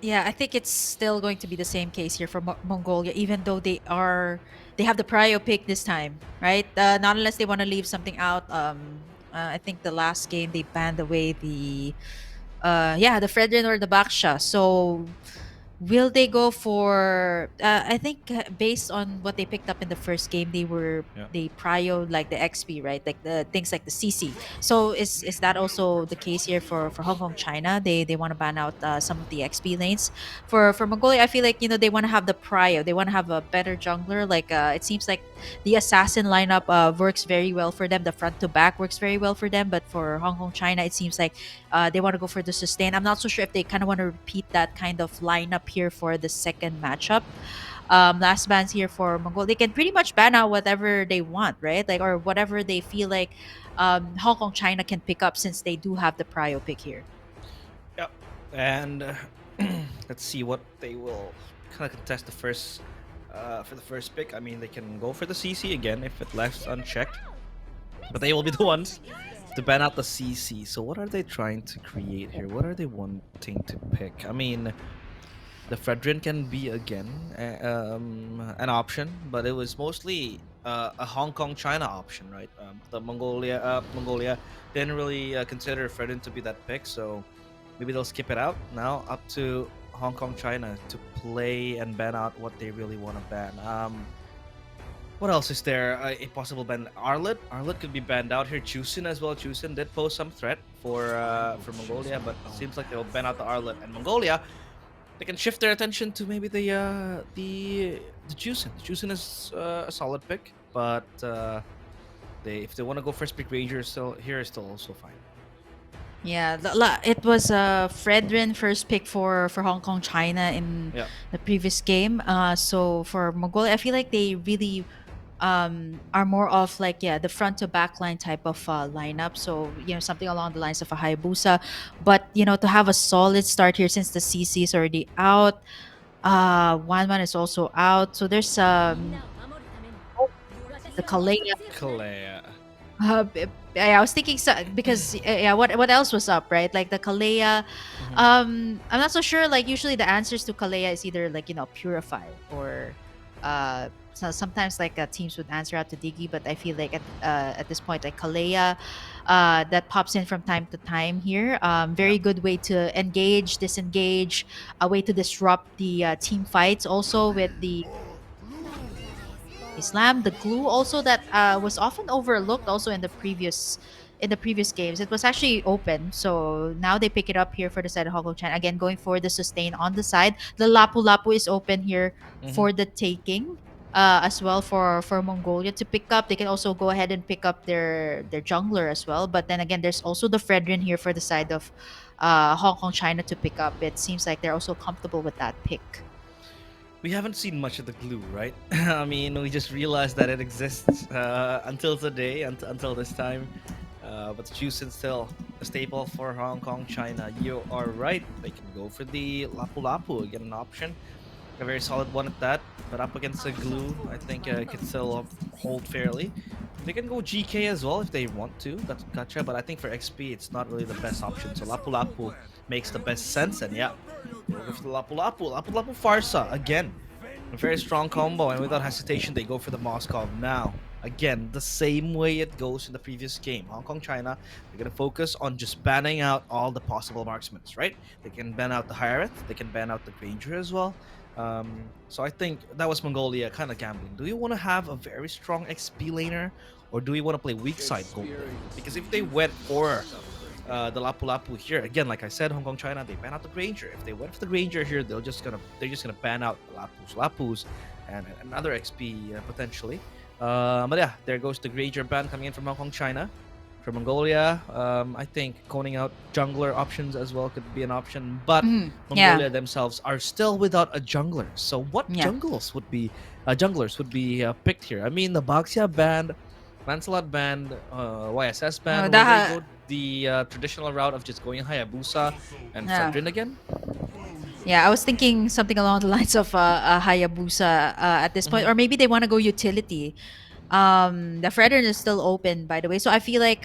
B: yeah. I think it's still going to be the same case here for Mongolia, even though they have the prio pick this time, right? Not unless they want to leave something out. I think the last game they banned away the Fredrin or the Baksha. So will they go for I think based on what they picked up in the first game,
A: Yeah.
B: they prio like the XP, right? Like the things like the CC. So is that also the case here for Hong Kong, China? They want to ban out some of the XP lanes. For Mongolia, I feel like they want to have the prio. They want to have a better jungler. Like it seems like the assassin lineup works very well for them. The front to back works very well for them. But for Hong Kong, China, it seems like they want to go for the sustain. I'm not so sure if they kind of want to repeat that kind of lineup here for the second matchup. Last bans here for Mongol, they can pretty much ban out whatever they want, right? Like or whatever they feel like Hong Kong China can pick up since they do have the prio pick here.
A: Yep. And let's see what they will kind of contest the first for the first pick. I mean, they can go for the CC again if it left unchecked, but they will be the ones to ban out the CC. So what are they trying to create here? What are they wanting to pick? I mean, the Fredrin can be again an option, but it was mostly a Hong Kong China option, right? The Mongolia didn't really consider Fredrin to be that pick, so maybe they'll skip it out. Now up to Hong Kong China to play and ban out what they really want to ban. What else is there? A possible ban. Arlet could be banned out here. Chusin as well. Chusin did pose some threat for Mongolia, but it seems like they'll ban out the Arlet. And Mongolia, they can shift their attention to maybe the Chusin. The Chusin is a solid pick, but if they want to go first pick Ranger, still here is still also fine.
B: Yeah, it was Fredrin first pick for Hong Kong China in
A: Yeah.
B: the previous game. So for Mongolia, I feel like they really are more of like the front to back line type of lineup. So something along the lines of a Hayabusa, but to have a solid start here since the CC is already out. One is also out. So there's the Kalea.
A: Kalea.
B: I was thinking so, because what else was up, right? Like the Kalea.
A: Mhm.
B: I'm not so sure. Like usually the answers to Kalea is either like purify or So sometimes like teams would answer out to Diggy, but I feel like at this point like Kalea, that pops in from time to time here.
A: Yeah.
B: Very good way to engage, disengage, a way to disrupt the team fights. Also with the Islam, the glue also that was often overlooked also in the previous games. It was actually open, so now they pick it up here for the side of Hong Kong China. Again, going for the sustain on the side. The Lapu Lapu is open here
A: Hmm.
B: for the taking. As well for Mongolia to pick up. They can also go ahead and pick up their jungler as well. But then again, there's also the Fredrin here for the side of Hong Kong China to pick up. It seems like they're also comfortable with that pick.
A: We haven't seen much of the glue, right? I mean, we just realized that it exists until today, until this time. But juice is still a staple for Hong Kong, China. You are right. They can go for the Lapu Lapu, get an option. A very solid one at that. But up against the glue, I think it can still hold fairly. They can go GK as well if they want to. Gotcha. But I think for XP, it's not really the best option. So Lapu Lapu makes the best sense. And yeah, they'll go for the Lapu Lapu. Lapu Lapu Farsa again. A very strong combo, and without hesitation, they go for the Moscow now. Again, the same way it goes in the previous game. Hong Kong, China, they're going to focus on just banning out all the possible marksmen, right? They can ban out the Hiereth, they can ban out the Granger as well. So I think that was Mongolia kind of gambling. Do you want to have a very strong XP laner, or do we want to play weak side gold lane? Because if they went for the Lapu Lapu here. Again, like I said, Hong Kong, China, they ban out the Granger. If they went for the Granger here, they're just gonna ban out the Lapus, and another XP potentially. But yeah, there goes the Granger ban coming in from Hong Kong, China. For Mongolia, I think coning out jungler options as well could be an option, but
B: Yeah,
A: Mongolia themselves are still without a jungler. So what
B: yeah.
A: junglers would be picked here? I mean, the Baxia band, Lancelot band, YSS band. Will they
B: That
A: go the traditional route of just going Hayabusa and
B: yeah.
A: Fredrin again?
B: Yeah, I was thinking something along the lines of a Hayabusa at this point,
A: Hmm.
B: or maybe they want to go utility. The Fredern is still open, by the way, so I feel like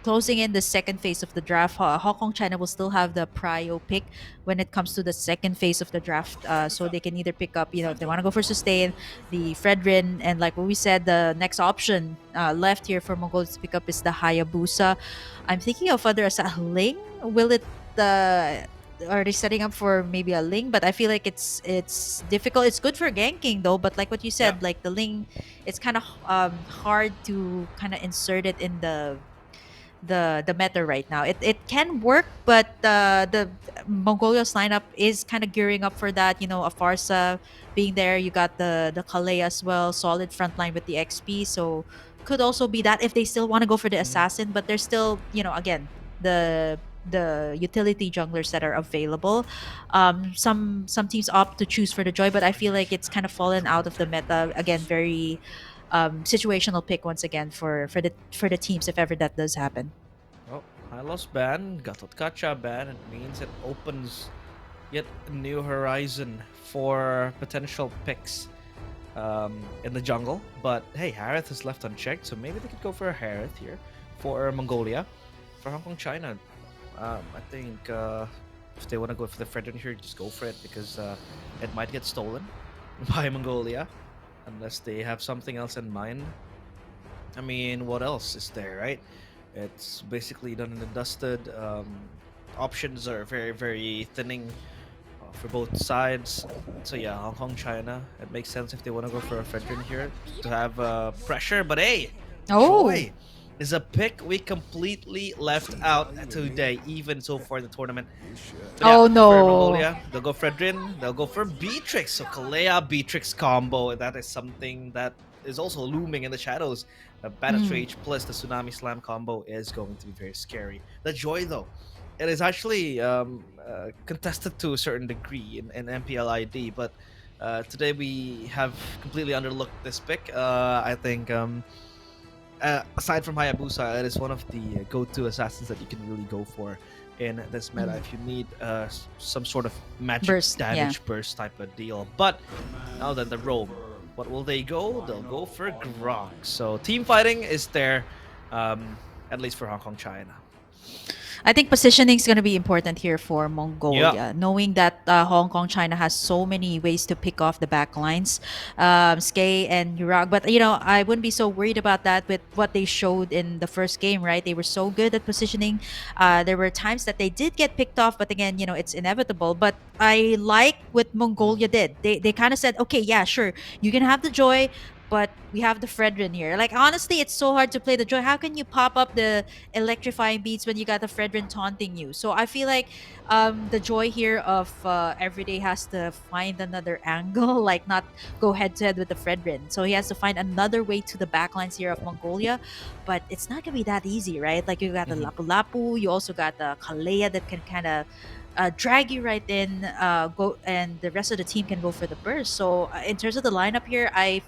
B: closing in the second phase of the draft, Hong Kong China will still have the prio pick when it comes to the second phase of the draft. So they can either pick up, if they want to go for sustain, the Fredrin, and like what we said, the next option left here for Mongols to pick up is the Hayabusa. I'm thinking of other as a Ling. Will it? Uh, are they setting up for maybe a Ling? But I feel like it's difficult. It's good for ganking though, but like what you
A: Yeah.
B: said, like the Ling, it's kind of hard to kind of insert it in the meta right now. It can work, but the Mongolia's lineup is kind of gearing up for that. A Farsa being there. You got the Kalei as well, solid front line with the XP. So could also be that if they still want to go for the
A: Hmm.
B: assassin, but there's still again the utility junglers that are available. Some teams opt to choose for the joy, but I feel like it's kind of fallen out of the meta again. Very situational pick once again for the teams if ever that does happen.
A: Oh, Hylos ban, Gatotkacha ban. It means it opens yet a new horizon for potential picks in the jungle. But hey, Harith is left unchecked, so maybe they could go for a Harith here for Mongolia. For Hong Kong, China, I think if they want to go for the Fredrin here, just go for it because it might get stolen by Mongolia unless they have something else in mind. I mean, what else is there, right? It's basically done and dusted. Options are very, very thinning for both sides. So yeah, Hong Kong, China. It makes sense if they want to go for a Fredrin here to have pressure. But hey,
B: Oh,
A: Joy is a pick we completely left out today, even so far in the tournament. But yeah,
B: oh
A: for
B: no.
A: Mongolia, they'll go Fredrin, they'll go for Beatrix. So Kalea Beatrix combo. That is something that is also looming in the shadows. The Bandit
B: Mm.
A: Rage plus the Tsunami Slam combo is going to be very scary. The Joy, though, it is actually contested to a certain degree in MPLID, but today we have completely underlooked this pick. I think aside from Hayabusa, it is one of the go-to assassins that you can really go for in this meta
B: Mm.
A: if you need some sort of magic
B: Burst, yeah.
A: damage burst type of deal. But now then, the robe. What will they go? They'll go for Grok. So team fighting is there, at least for Hong Kong, China.
B: I think positioning is going to be important here for
A: Yeah.
B: Mongolia, knowing that Hong Kong, China has so many ways to pick off the back lines, Skay and Urag. But I wouldn't be so worried about that with what they showed in the first game. Right, they were so good at positioning. There were times that they did get picked off, but again, it's inevitable. But I like what Mongolia did. They kind of said, okay, yeah, sure, you can have the joy. But we have the Fredrin here. Like honestly, it's so hard to play the joy. How can you pop up the electrifying beats when you got the Fredrin taunting you? So I feel like the joy here of Everyday has to find another angle, like not go head to head with the Fredrin. So he has to find another way to the backlines here of Mongolia, but it's not gonna be that easy, right? Like you got the
A: Mhm.
B: Lapu Lapu, you also got the Kalea that can kind of drag you right in, go, and the rest of the team can go for the burst. So in terms of the lineup here, I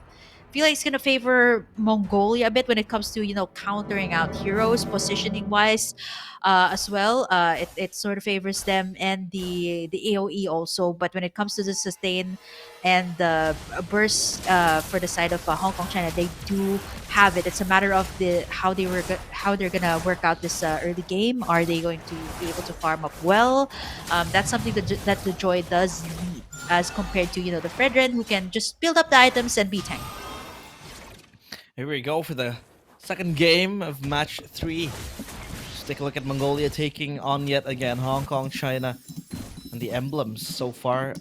B: feel like it's gonna favor Mongolia a bit when it comes to countering out heroes positioning wise, as well. It sort of favors them and the AOE also. But when it comes to the sustain and the burst for the side of Hong Kong, China, they do have it. It's a matter of how they're gonna work out this early game. Are they going to be able to farm up well? That's something that the Joy does need as compared to the Fredrin, who can just build up the items and be tanky.
A: Here we go for the second game of match 3. Just take a look at Mongolia taking on yet again Hong Kong, China, and the emblems so far.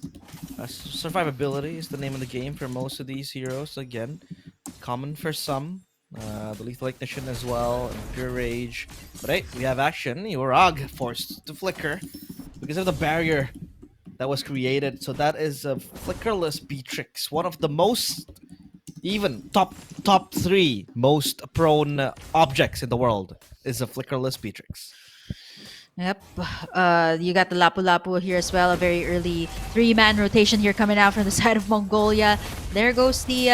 A: Survivability is the name of the game for most of these heroes. Again, common for some. The lethal ignition as well, and pure rage. But hey, we have action. Yorag forced to flicker because of the barrier that was created. So that is a flickerless Beatrix, one of the most, even top 3 most prone objects in the world is a flickerless Beatrix.
B: Yep. You got the Lapu Lapu here as well. A very early three-man rotation here coming out from the side of Mongolia. There goes the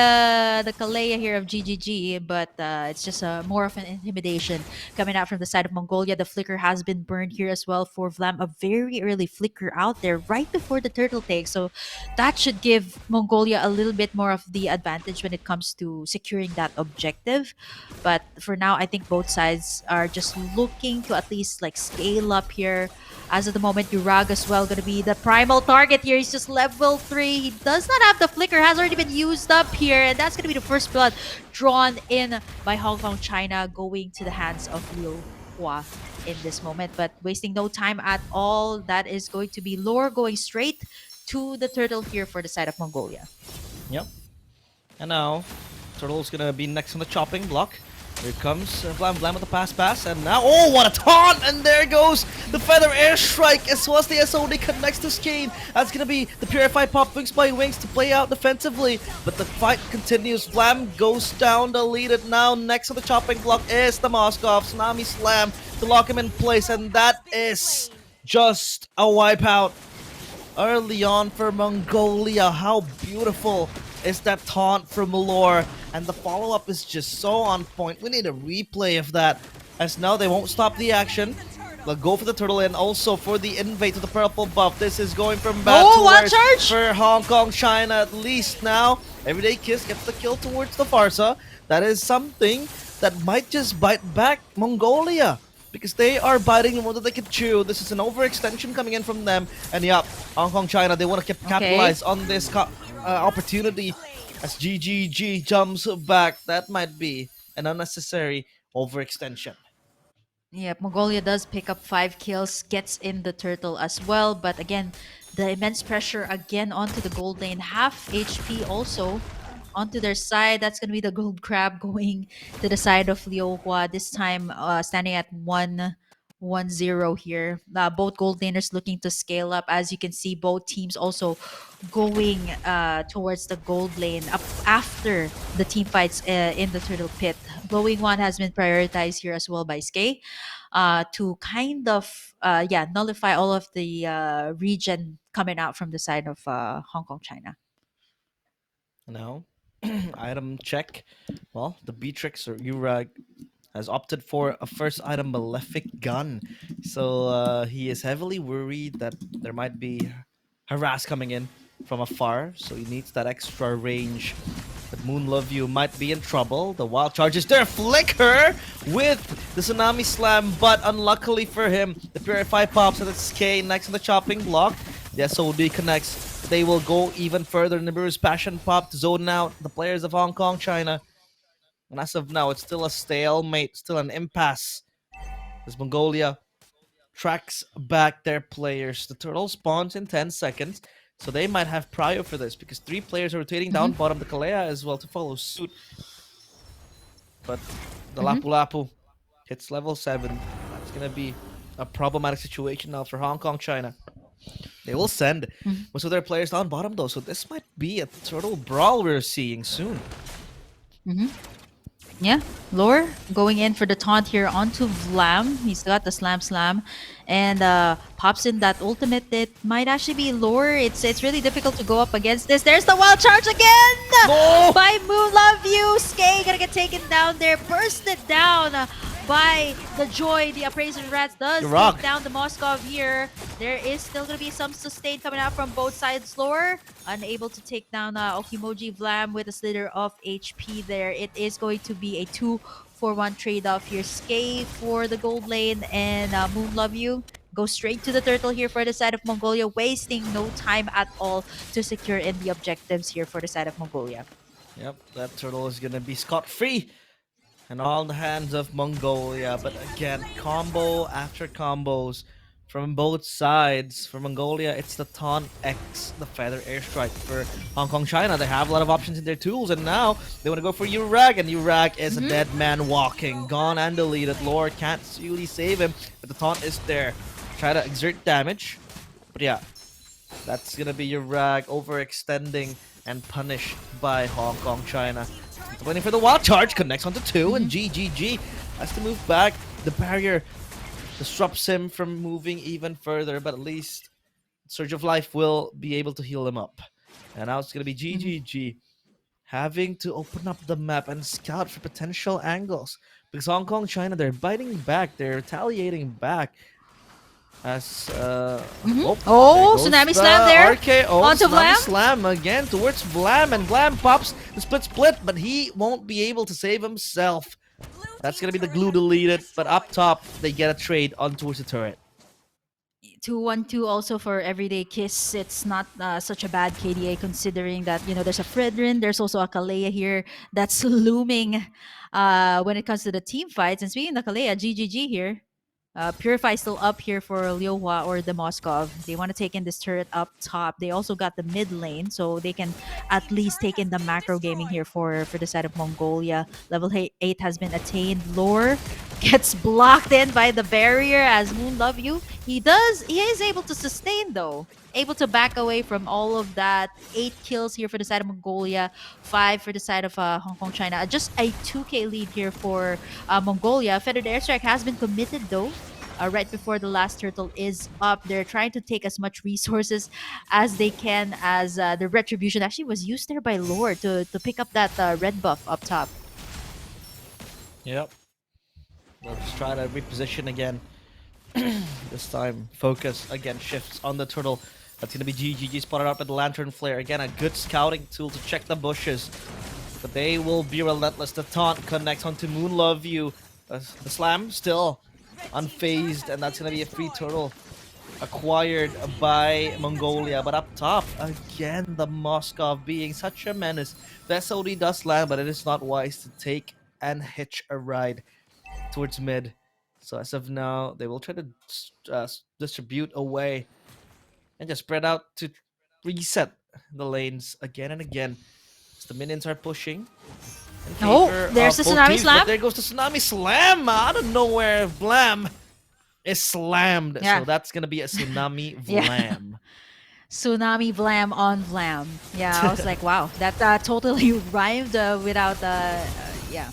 B: Kalea here of GGG, but it's just more of an intimidation coming out from the side of Mongolia. The flicker has been burned here as well for Vlam. A very early flicker out there right before the turtle take. So that should give Mongolia a little bit more of the advantage when it comes to securing that objective. But for now, I think both sides are just looking to at least like scale up here. As of the moment, Urag as well going to be the primal target here. He's just level 3. He does not have the flicker, has already been used up here. And that's going to be the first blood drawn in by Hong Kong, China, going to the hands of Liu Hua in this moment. But wasting no time at all. That is going to be Lore going straight to the turtle here for the side of Mongolia.
A: Yep. And now, Turtle's gonna be next on the chopping block. Here comes Vlam Vlam with the pass, and now, oh, what a taunt! And there goes the Feather Airstrike, as well as the SOD connects to Skane. That's gonna be the Purify Pop Wings by Wings to play out defensively, but the fight continues. Vlam goes down, deleted now. Next on the chopping block is the Moskov Tsunami Slam to lock him in place, and that is just a wipeout early on for Mongolia. How beautiful is that taunt from Lore? And the follow-up is just so on point. We need a replay of that, as now they won't stop the action. They'll go for the turtle and also for the invade to the purple buff. This is going from bad to
B: One
A: worse
B: charge!
A: for Hong Kong, China at least now. Everyday Kiss gets the kill towards the Farsa. That is something that might just bite back Mongolia, because they are biting more than they can chew. This is an overextension coming in from them. And yeah, Hong Kong, China, they want to capitalize on this opportunity as GGG jumps back. That might be an unnecessary overextension.
B: Yep, Mongolia does pick up 5 kills, gets in the turtle as well. But again, the immense pressure again onto the gold lane. Half HP also onto their side. That's going to be the gold crab going to the side of Liu Hua. This time standing at 1-0 here. Both gold laners looking to scale up. As you can see, both teams also going towards the gold lane up after the team fights in the turtle pit. Glowing one has been prioritized here as well by Skay to kind of nullify all of the region coming out from the side of Hong Kong, China.
A: Now, item check. Well, the Beatrix or Urag has opted for a first item Malefic Gun. So he is heavily worried that there might be harass coming in from afar. So he needs that extra range But Moon Love You might be in trouble. The wild charge is there. Flicker with the Tsunami Slam, but unluckily for him, the Purify pops and it's K next to the chopping block. The SOD connects. They will go even further. Nibiru's Passion Pop to zone out the players of Hong Kong, China. And as of now, it's still a stalemate, still an impasse. As Mongolia tracks back their players. The turtle spawns in 10 seconds. So they might have prio for this because 3 players are rotating down
B: Mhm.
A: bottom. The Kalea as well to follow suit. But the
B: Mhm.
A: Lapu Lapu hits level 7. That's going to be a problematic situation now for Hong Kong, China. They will send
B: Mhm.
A: most of their players down bottom though. So this might be a turtle brawl we're seeing soon.
B: Mhm. Yeah, Lore going in for the taunt here onto Vlam. He's got the slam and pops in that ultimate. It might actually be Lore. It's really difficult to go up against this. There's the wild charge again
A: No!
B: by Moon Love You. Skay gonna get taken down there, bursted down by the Joy. The Appraiser Rats does
A: The
B: take
A: rock.
B: down the Moskov here. There is still gonna be some sustain coming out from both sides. Lore unable to take down Okimoji Vlam with a slither of HP there. It is going to be a 2-for-1 trade-off here. Skay for the gold lane and Moon Love You go straight to the turtle here for the side of Mongolia, wasting no time at all to secure in the objectives here for the side of Mongolia.
A: Yep, that turtle is going to be scot-free. And all the hands of Mongolia. But again, combo after combos from both sides. For Mongolia, it's the Taunt X, the Feather Airstrike. For Hong Kong, China, they have a lot of options in their tools. And now they want to go for Urag. And Urag is a dead man walking. Gone and deleted. Lore can't really save him. But the Taunt is there. Try to exert damage. But yeah, that's going to be Urag overextending and punished by Hong Kong, China. Waiting for the wild charge, connects onto 2, and GGG has to move back. The barrier disrupts him from moving even further, but at least Surge of Life will be able to heal him up. And now it's going to be GGG having to open up the map and scout for potential angles. Because Hong Kong, China, they're biting back, they're retaliating back. As oh, there
B: Oh,
A: goes
B: Tsunami
A: the
B: Slam there
A: RKO.
B: onto
A: Tsunami
B: Vlam.
A: Slam again towards Vlam, and Vlam pops the split, but he won't be able to save himself. That's gonna be the glue deleted, but up top they get a trade on towards the turret.
B: 2-1-2 also for Everyday Kiss. It's not such a bad KDA considering that, there's a Fredrin, there's also a Kalea here that's looming when it comes to the team fights. And speaking of Kalea, GGG here. Purify still up here for Liuhua or the Moskov. They want to take in this turret up top. They also got the mid lane, so they can at least take in the macro gaming here for the side of Mongolia. Level 8 has been attained. Lore gets blocked in by the barrier as Moon Love You. He is able to sustain though. Able to back away from all of that. 8 kills here for the side of Mongolia, 5 for the side of Hong Kong, China. Just a 2k lead here for Mongolia. Feathered Airstrike has been committed though. Right before the last turtle is up, they're trying to take as much resources as they can as the retribution actually was used there by Lord to pick up that red buff up top.
A: Yep. They'll just try to reposition again. This time, focus again shifts on the turtle. That's gonna be GGG spotted up at the Lantern Flare. Again, a good scouting tool to check the bushes. But they will be relentless. The taunt connects onto Moon Love You. The slam still unfazed, and that's gonna be a free turtle acquired by Mongolia. But up top, again, the Moskov being such a menace. The SOD does land, but it is not wise to take and hitch a ride towards mid. So as of now, they will try to distribute away and just spread out to reset the lanes again and again. As the minions are pushing in
B: Oh,
A: favor
B: there's
A: of
B: the
A: both
B: Tsunami
A: teams, but
B: Slam.
A: there goes the Tsunami Slam out of nowhere. Vlam is slammed, so
B: Yeah.
A: that's gonna be a Tsunami
B: Yeah.
A: Vlam.
B: Tsunami Vlam on Vlam. Yeah, I was like, wow, that totally rhymed without yeah.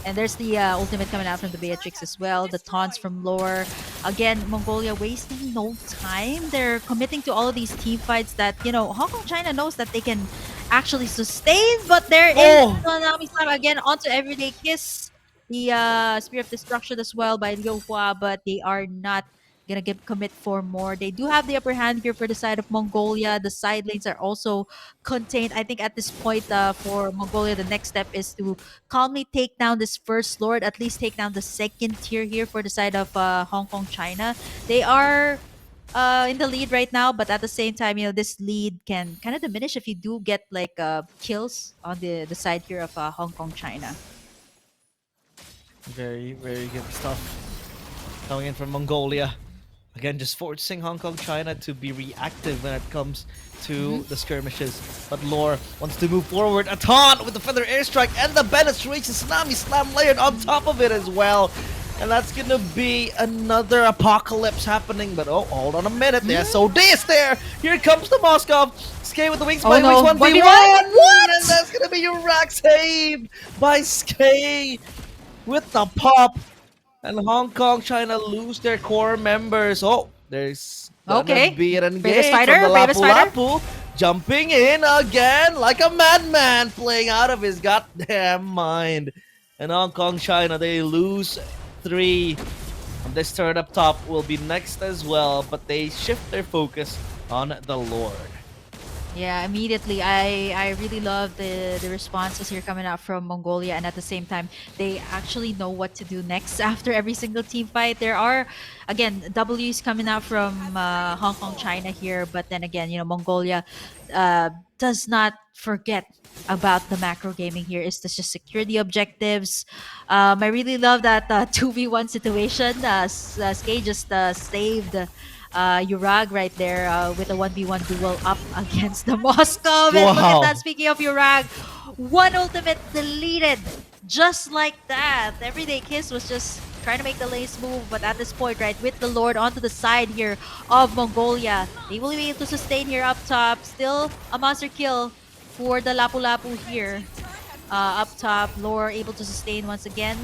B: And there's the ultimate coming out from the Beatrix as well. The taunts from Lore. Again, Mongolia wasting no time. They're committing to all of these team fights that, Hong Kong China knows that they can actually sustain. But there is
A: Oh,
B: Tsunami Slam again onto Everyday Kiss. The Spear of Destruction as well by Liu Hua, but they are not gonna commit for more. They do have the upper hand here for the side of Mongolia. The side lanes are also contained. I think at this point, for Mongolia, the next step is to calmly take down this first lord, at least take down the second tier here for the side of Hong Kong, China. They are in the lead right now, but at the same time, this lead can kind of diminish if you do get like kills on the side here of Hong Kong, China.
A: Very, very good stuff coming in from Mongolia. Again, just forcing Hong Kong China to be reactive when it comes
B: Hmm.
A: to the skirmishes. But Lore wants to move forward. A taunt with the Feather Airstrike and the Bennett reach. The Tsunami Slam layered on top of it as well. And that's gonna be another apocalypse happening. But oh, hold on a minute. There's SOD is there. Here comes the Moskov. Skay with the wings
B: Oh
A: by wings
B: no,
A: 1v1.
B: 1v1?
A: And
B: What?
A: that's gonna be your rack saved by Skay with the pop. And Hong Kong trying to lose their core members. Oh, there's gonna
B: Okay.
A: be an
B: Bravest
A: engage from the
B: fighter, bravest
A: Lapu
B: fighter.
A: Lapu. Jumping in again like a madman, playing out of his goddamn mind. And Hong Kong China, they lose 3. And this turret up top will be next as well, but they shift their focus on the Lord.
B: Yeah, immediately. I really love the responses here coming out from Mongolia, and at the same time, they actually know what to do next after every single team fight. There are, again, W's coming out from Hong Kong, China here, but then again, Mongolia does not forget about the macro gaming here. Is to just secure the objectives. I really love that 2v1 situation. Skay just saved Urag right there with a 1v1 duel up against the Moscow. And look at
A: Wow.
B: that. Speaking of Urag, one ultimate deleted just like that. Everyday Kiss was just trying to make the lanes move, but at this point, right, with the Lord onto the side here of Mongolia, they will be able to sustain here up top. Still a monster kill for the Lapu Lapu here. Up top, Lore able to sustain once again.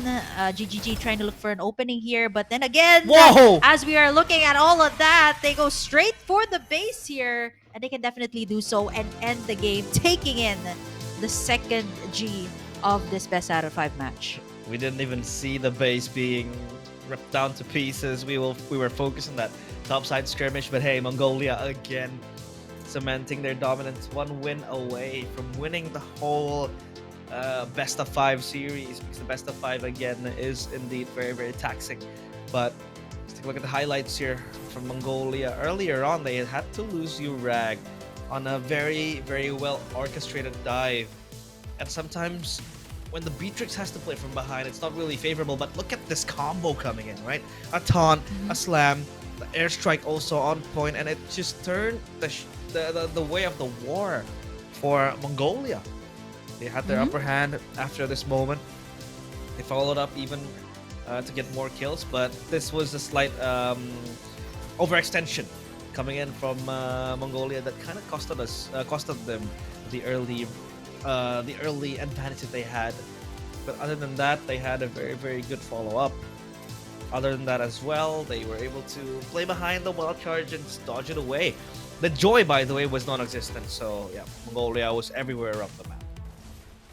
B: GGG trying to look for an opening here, but then again,
A: Whoa!
B: as we are looking at all of that, they go straight for the base here, and they can definitely do so and end the game, taking in the second G of this best out of 5 match.
A: We didn't even see the base being ripped down to pieces. We were focused on that topside skirmish, but hey, Mongolia again cementing their dominance, 1 win away from winning the whole best of 5 series, because the best of 5 again is indeed very, very taxing. But let's take a look at the highlights here from Mongolia. Earlier on, they had to lose Urag on a very, very well orchestrated dive. And sometimes when the Beatrix has to play from behind, it's not really favorable. But look at this combo coming in, right? A taunt, a slam, the airstrike also on point, and it just turned the way of the war for Mongolia. They had their upper hand after this moment. They followed up even to get more kills, but this was a slight overextension coming in from Mongolia that kind of costed them the early advantage that they had. But other than that, they had a very, very good follow-up. Other than that as well, they were able to play behind the wild charge and dodge it away. The joy, by the way, was non-existent. So yeah, Mongolia was everywhere around the map.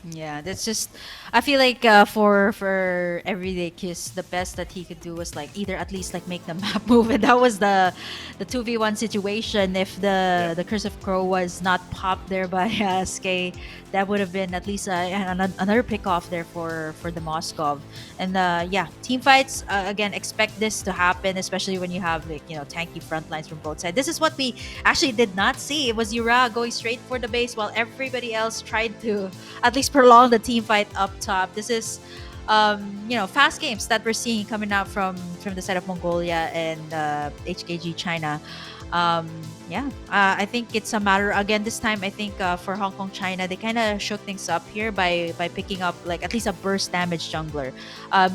B: Yeah, that's just. I feel like for Everyday Kiss, the best that he could do was like either at least like make the map move, and that was the 2v1 situation. If the Curse of Crow was not popped there by Skay, that would have been at least another pick off there for the Moskov. And yeah, team fights again. Expect this to happen, especially when you have like tanky front lines from both sides. This is what we actually did not see. It was Yura going straight for the base while everybody else tried to at least prolong the team fight up top. This is fast games that we're seeing coming out from the side of Mongolia and HKG China. I think it's a matter again this time. I think for Hong Kong China, they kind of shook things up here by picking up like at least a burst damage jungler.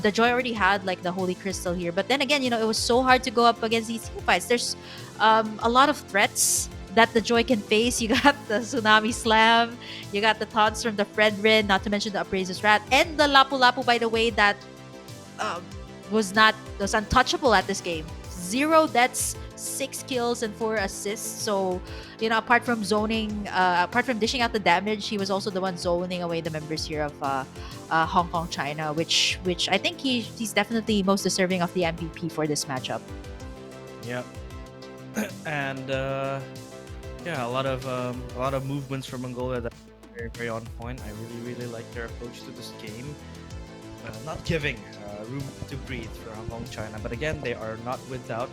B: The Joy already had like the Holy Crystal here, but then again, it was so hard to go up against these team fights. There's a lot of threats that the Joy can face. You got the Tsunami Slam, you got the taunts from the Fredrin, not to mention the Appraiser's Rat, and the Lapu Lapu, by the way, that was untouchable at this game. 0 deaths, 6 kills, and 4 assists. So, apart from zoning, apart from dishing out the damage, he was also the one zoning away the members here of Hong Kong China, which I think he's definitely most deserving of the MVP for this matchup.
A: Yep. And yeah, a lot of movements from Mongolia that are very, very on point. I really like their approach to this game. Not giving room to breathe for Hong Kong, China. But again, they are not without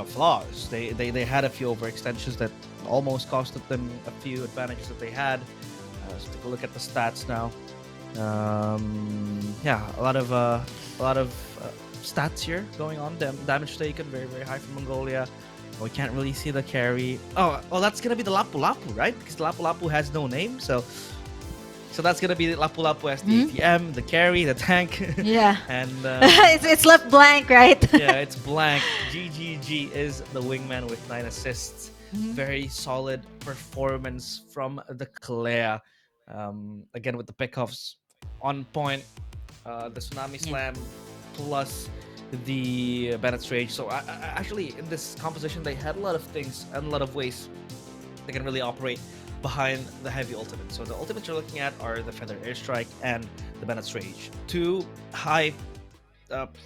A: flaws. They had a few overextensions that almost costed them a few advantages that they had. Let's take a look at the stats now. Yeah, a lot of stats here going on. Damage taken very high from Mongolia. We can't really see the carry. Oh, well, that's gonna be the Lapu Lapu, right? Because Lapu Lapu has no name, so that's gonna be Lapu Lapu as the ATM, the carry, the tank.
B: Yeah.
A: And
B: it's left blank, right?
A: yeah, it's blank. GGG is the wingman with 9 assists. Very solid performance from the Kalea. Again with the pickoffs on point. The Tsunami Slam plus the Bennett's Rage. So actually in this composition they had a lot of things and a lot of ways they can really operate behind the heavy ultimate. So the ultimates you're looking at are the Feather Airstrike and the Bennett's Rage. Two high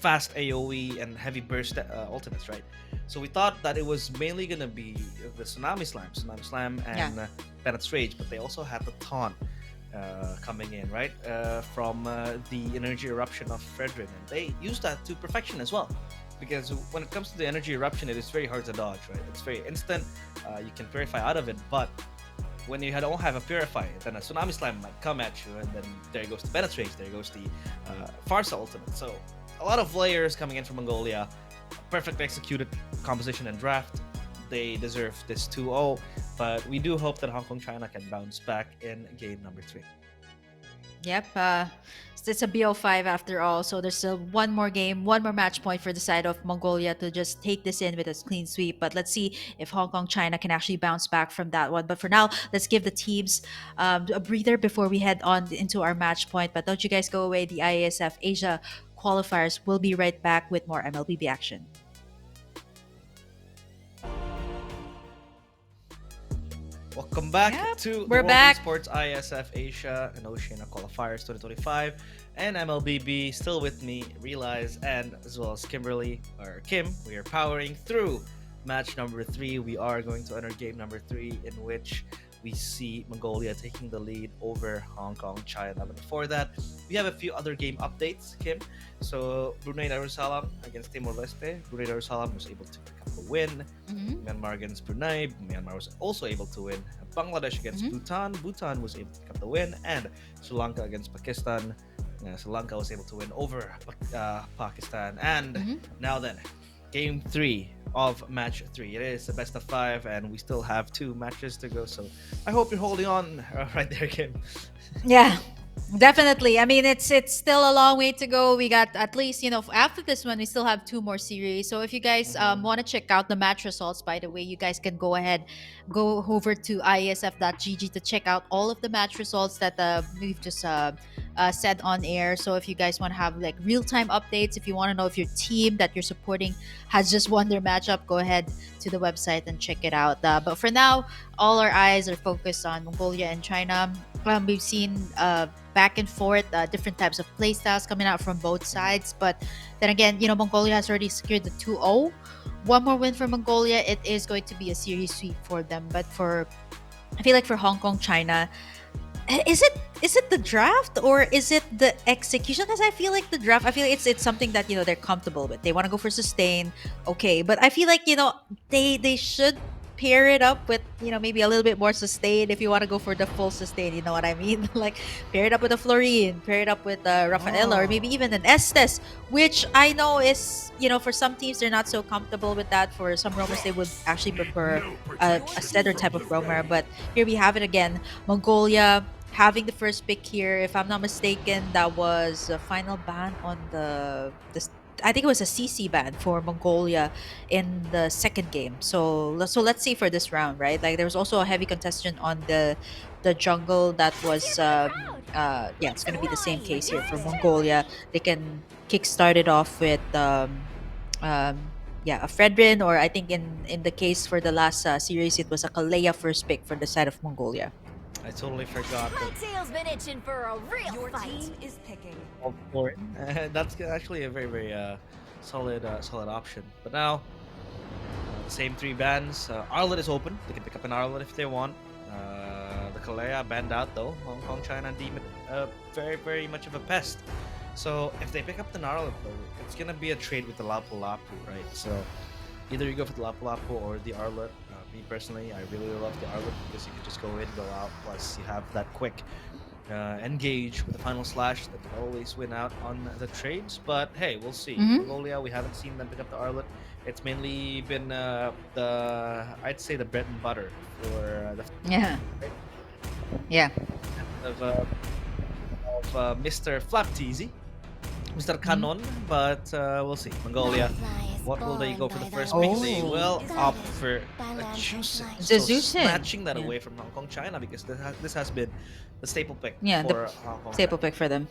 A: fast AoE and heavy burst ultimates, right? So we thought that it was mainly gonna be the Tsunami Slam and Bennett's Rage, but they also had the Taunt coming in, right? From the Energy Eruption of Fredrin, and they used that to perfection as well. Because when it comes to the Energy Eruption, it is very hard to dodge, right? It's very instant. You can purify out of it, but when you don't have a Purify, then a Tsunami Slam might come at you, and then there goes the Bennett's Rage, there goes the Farsa Ultimate. So a lot of layers coming in from Mongolia. Perfectly executed composition and draft. They deserve this 2-0, but we do hope that Hong Kong China can bounce back in game number 3.
B: Yep. It's a BO5 after all, so there's still one more game, one more match point for the side of Mongolia to just take this in with a clean sweep. But let's see if Hong Kong China can actually bounce back from that one. But for now, let's give the teams a breather before we head on into our match point. But don't you guys go away. The ISF Asia qualifiers will be right back with more Mlbb action.
A: Welcome back to
B: we're
A: World
B: back.
A: Esports ISF Asia and Oceania Qualifiers 2025, and Mlbb still with me, Realize, and as well as Kimberly or Kim. We are powering through match number 3. We are going to enter game number 3, in which we see Mongolia taking the lead over Hong Kong China. But before that, we have a few other game updates, Kim. So Brunei Darussalam against Timor-Leste. Brunei Darussalam was able to pick up the win. Myanmar against Brunei. Myanmar was also able to win. Bangladesh against Bhutan. Bhutan was able to pick up the win. And Sri Lanka against Pakistan. Sri Lanka was able to win over Pakistan. And now then, game 3 of match 3. It is the best of 5, and we still have 2 matches to go. So I hope you're holding on right there, Kim.
B: Yeah, definitely. I mean, it's still a long way to go. We got at least, after this one, we still have 2 more series. So if you guys want to check out the match results, by the way, you guys can go over to iesf.gg to check out all of the match results that we've just said on air. So if you guys want to have like real-time updates, if you want to know if your team that you're supporting has just won their matchup, go ahead to the website and check it out. But for now, all our eyes are focused on Mongolia and China. We've seen back and forth different types of playstyles coming out from both sides. But then again, Mongolia has already secured the 2-0. One more win for Mongolia, it is going to be a series sweep for them. But I feel like for Hong Kong, China, is it the draft or is it the execution? Because I feel like the draft, I feel like it's something that they're comfortable with. They want to go for sustain, okay. But I feel like they should pair it up with maybe a little bit more sustain if you want to go for the full sustain. You know what I mean? Like pair it up with a Florine, pair it up with Rafaela, or maybe even an Estes, which I know is for some teams they're not so comfortable with that. For some roamers they would actually prefer a Setter type of roamer. But here we have it again. Mongolia having the first pick here. If I'm not mistaken, that was a final ban on the I think it was a CC ban for Mongolia in the second game. So let's see for this round, right? Like there was also a heavy contestant on the jungle that was it's gonna be the same case here for Mongolia. They can kickstart it off with a Fredrin, or I think in the case for the last series it was a Kalea first pick for the side of Mongolia.
A: I totally forgot.
C: My tail's been itching for a real
D: Your
C: fight.
D: team is picking.
A: That's actually a very solid option. But now the same 3 bans. Arlet is open. They can pick up an Arlet if they want. The Kalea banned out though. Hong Kong, China deem it very, very much of a pest. So if they pick up the Arlet though, it's gonna be a trade with the Lapu Lapu, right? So either you go for the Lapu Lapu or the Arlet. Me personally, I really love the Arlet because you can just go in, go out. Plus you have that quick engage with the final slash that can always win out on the trades. But hey, we'll see. Mongolia, we haven't seen them pick up the Arlet. It's mainly been I'd say the bread and butter for the
B: Yeah. Yeah.
A: of Mr. Flapteasy, Mr. Canon, but we'll see. Mongolia, what will they go for the first pick? They will opt for a Juicing.
B: The
A: So
B: Juicing.
A: snatching that
B: Yeah.
A: away from Hong Kong, China, because this has been the staple pick
B: Yeah,
A: for Hong Kong.
B: staple pick for them.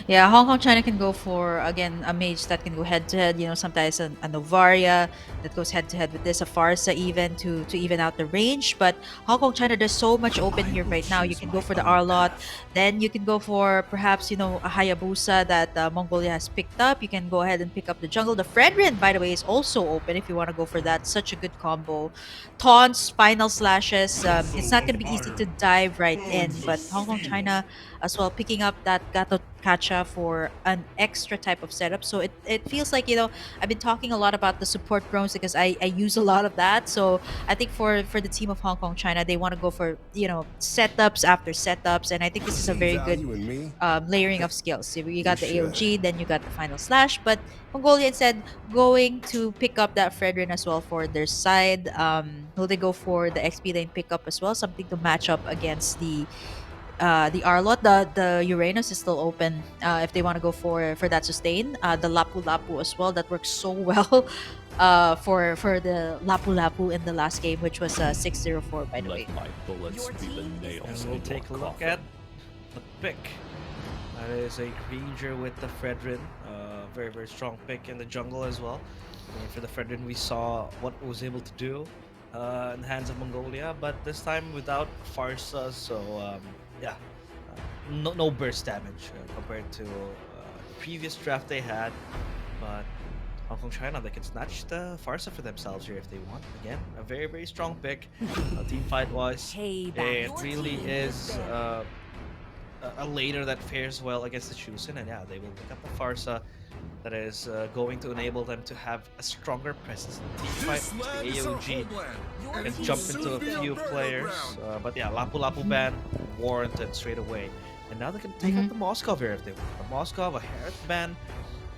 B: Yeah, Hong Kong China can go for again a mage that can go head to head. You know, sometimes a Novaria that goes head to head with this, a Farsa even to even out the range. But Hong Kong China, there's so much open here right now. You can go for the Arlot, then you can go for perhaps a Hayabusa that Mongolia has picked up. You can go ahead and pick up the jungle. The Fredrin, by the way, is also open if you want to go for that. Such a good combo. Taunts, final slashes. It's not going to be easy to dive right in, but Hong Kong China as well picking up that Gato Kacha for an extra type of setup. So it feels like, I've been talking a lot about the support drones because I use a lot of that. So I think for the team of Hong Kong China, they want to go for, setups after setups. And I think this is a very good layering of skills. So you got the AOG, then you got the final slash. But Mongolia instead going to pick up that Fredrin as well for their side. Will they go for the XP lane pickup as well? Something to match up against the Arlot. The Uranus is still open if they want to go for that sustain. The Lapu Lapu as well, that works so well for the Lapu Lapu in the last game, which was 604 by the way.
D: Let my bullets be the nails
A: And we'll
D: in
A: take a
D: your
A: look
D: coffin.
A: at the pick. That is a Granger with the Fredrin. Very, very strong pick in the jungle as well. And for the Fredrin, we saw what it was able to do in the hands of Mongolia, but this time without Farsa, so yeah, no burst damage compared to the previous draft they had. But Hong Kong China, they can snatch the Farsa for themselves here if they want. Again, a very, very strong pick. Team fight wise,
C: Payback.
A: it really is a laner that fares well against the Chusen, and yeah, they will pick up the Farsa that is going to enable them to have a stronger presence in the team fight. The AOG can jump into a few players, but yeah, Lapu Lapu ban warranted straight away. And now they can take out the Moskov here if they want. A Moskov, a Hereth ban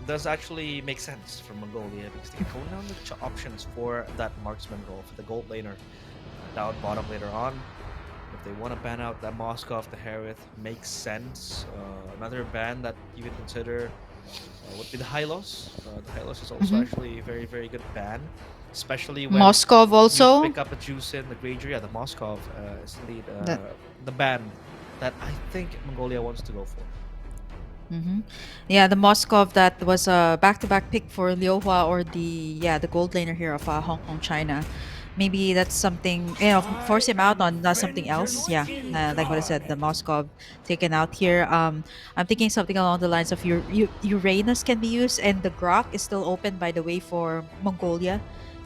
A: does actually make sense for Mongolia because they can go down the options for that marksman role for the gold laner down bottom later on. If they want to ban out that Moskov, the Hereth makes sense. Another ban that you could consider would be the Hylos. The Hylos is also actually a very, very good ban, especially when
B: Moskov
A: you
B: also.
A: pick up a Juicin, the Granger. Yeah, the Moskov is indeed the ban that I think Mongolia wants to go for.
B: Yeah, the Moskov that was a back-to-back pick for Liuhua or the gold laner here of Hong Kong China. Maybe that's something, force him out on something else. Yeah, like what I said, the Moskov taken out here. I'm thinking something along the lines of Uranus can be used, and the Grok is still open, by the way, for Mongolia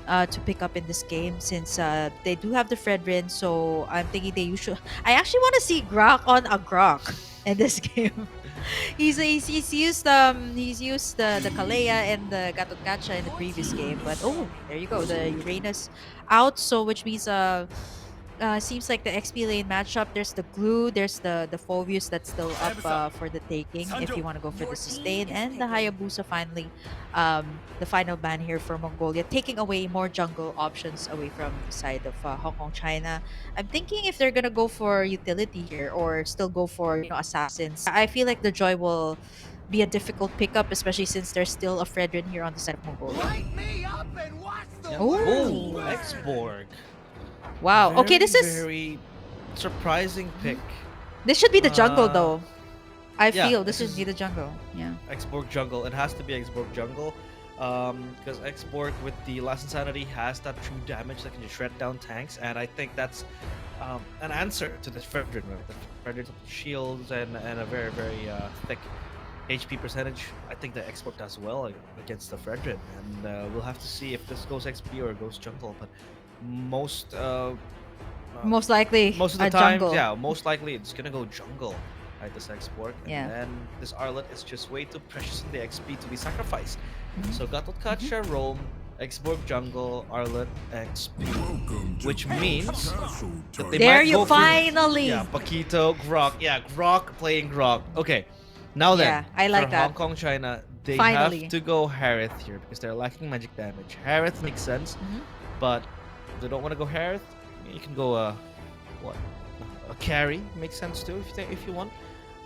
B: to pick up in this game since they do have the Fredrin. So I'm thinking they usually. I actually want to see Grok on a Grok in this game. He's used the Kalea and the Gatotkacha in the previous game, but there you go, the Uranus out. So which means seems like the XP lane matchup. There's the glue, there's the Phovius that's still up for the taking if you want to go for the sustain, and the Hayabusa finally, the final ban here for Mongolia, taking away more jungle options away from the side of Hong Kong China. I'm thinking if they're gonna go for utility here or still go for assassins. I feel like the Joy will be a difficult pickup, especially since there's still a Fredrin here on the side of Mongolia.
A: Oh, Exborg.
B: Wow. Okay, this is
A: very surprising pick.
B: this should be the jungle though. I
A: yeah,
B: feel this
A: this
B: should be the jungle. Yeah.
A: Exborg jungle. It has to be Exborg jungle. Because Exborg with the Last Insanity has that true damage that can just shred down tanks, and I think that's an answer to this Fredrin, right? The Fredrin shields and a very, very thick HP percentage, I think the export does well against the Fredrin, and we'll have to see if this goes XP or goes jungle. But most
B: Most likely
A: most of the
B: a
A: times,
B: jungle.
A: yeah, most likely it's gonna go jungle, right? This export, and
B: Yeah.
A: then this Arlet is just way too precious in the XP to be sacrificed.
B: Mhm.
A: So Gatot Kacha, roam, export jungle, Arlet, XP, which means that they
B: There
A: might
B: you
A: go for
B: finally.
A: Paquito, Grok, Grok playing Grok. Okay, now then
B: Yeah, I
A: for
B: like that.
A: Hong Kong China, they
B: Finally.
A: have to go Harith here because they're lacking magic damage. Harith makes sense,
B: Mhm.
A: but if they don't want to go Harith, you can go what a carry makes sense too if you want.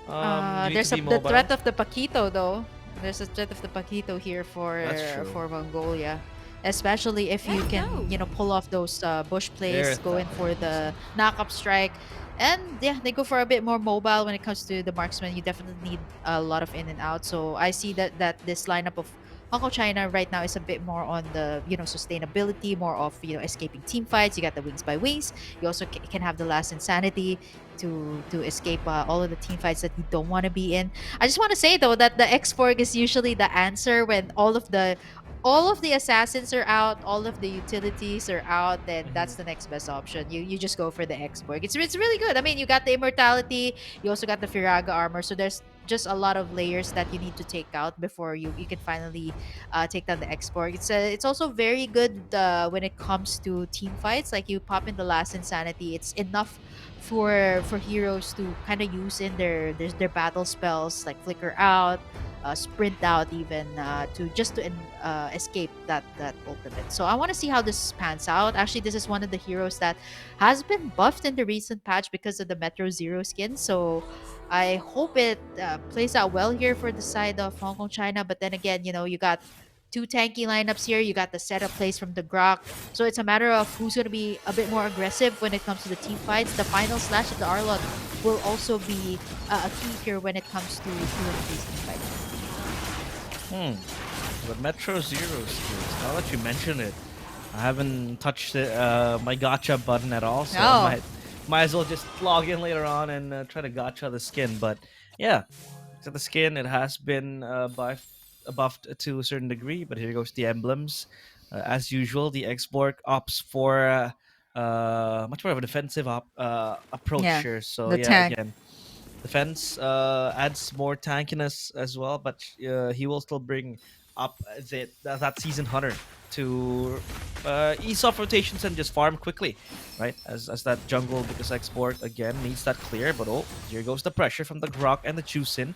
A: You need to
B: There's
A: be
B: the
A: mobile.
B: threat of the Paquito though. There's a threat of the Paquito here
A: That's true.
B: for Mongolia, especially if you can pull off those bush plays, go in for the knock-up strike, and yeah, they go for a bit more mobile when it comes to the marksman. You definitely need a lot of in and out. So I see that this lineup of Hong Kong China right now is a bit more on the sustainability, more of escaping team fights. You got the wings by wings. You also can have the last insanity to escape all of the team fights that you don't want to be in. I just want to say though that the Exporg is usually the answer when all of the assassins are out, all of the utilities are out, then that's the next best option. You just go for the Exporg. It's really good. I mean, you got the immortality, you also got the Firaga armor, so there's just a lot of layers that you need to take out before you can finally take down the Exporg. It's also very good when it comes to team fights. Like you pop in the last insanity, it's enough for heroes to kind of use in their battle spells like flicker out, sprint out, even to escape that ultimate. So I want to see how this pans out. Actually, this is one of the heroes that has been buffed in the recent patch because of the Metro Zero skin. So I hope it plays out well here for the side of Hong Kong China. But then again, you got two tanky lineups here. You got the setup plays from the Grok. So it's a matter of who's going to be a bit more aggressive when it comes to the team fights. The final slash of the Arlot will also be a key here when it comes to these team fights.
A: The Metro Zero skills. Now that you mention it, I haven't touched my gotcha button at all, so I might as well just log in later on and try to gotcha the skin. But yeah, so the skin it has been buffed to a certain degree, but here goes the emblems. As usual, the Xborg opts for much more of a defensive approach
B: Yeah,
A: here. So
B: the
A: yeah,
B: tank.
A: again, defense adds more tankiness as well, but he will still bring up that season hunter to ease off rotations and just farm quickly, right? As that jungle, because export again needs that clear, but oh, here goes the pressure from the Grok and the Chusin.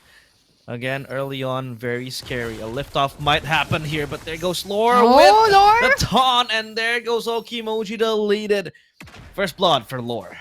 A: Again, early on, very scary. A liftoff might happen here, but there goes Lore with the taunt, and there goes Okimoji deleted. First blood for Lore.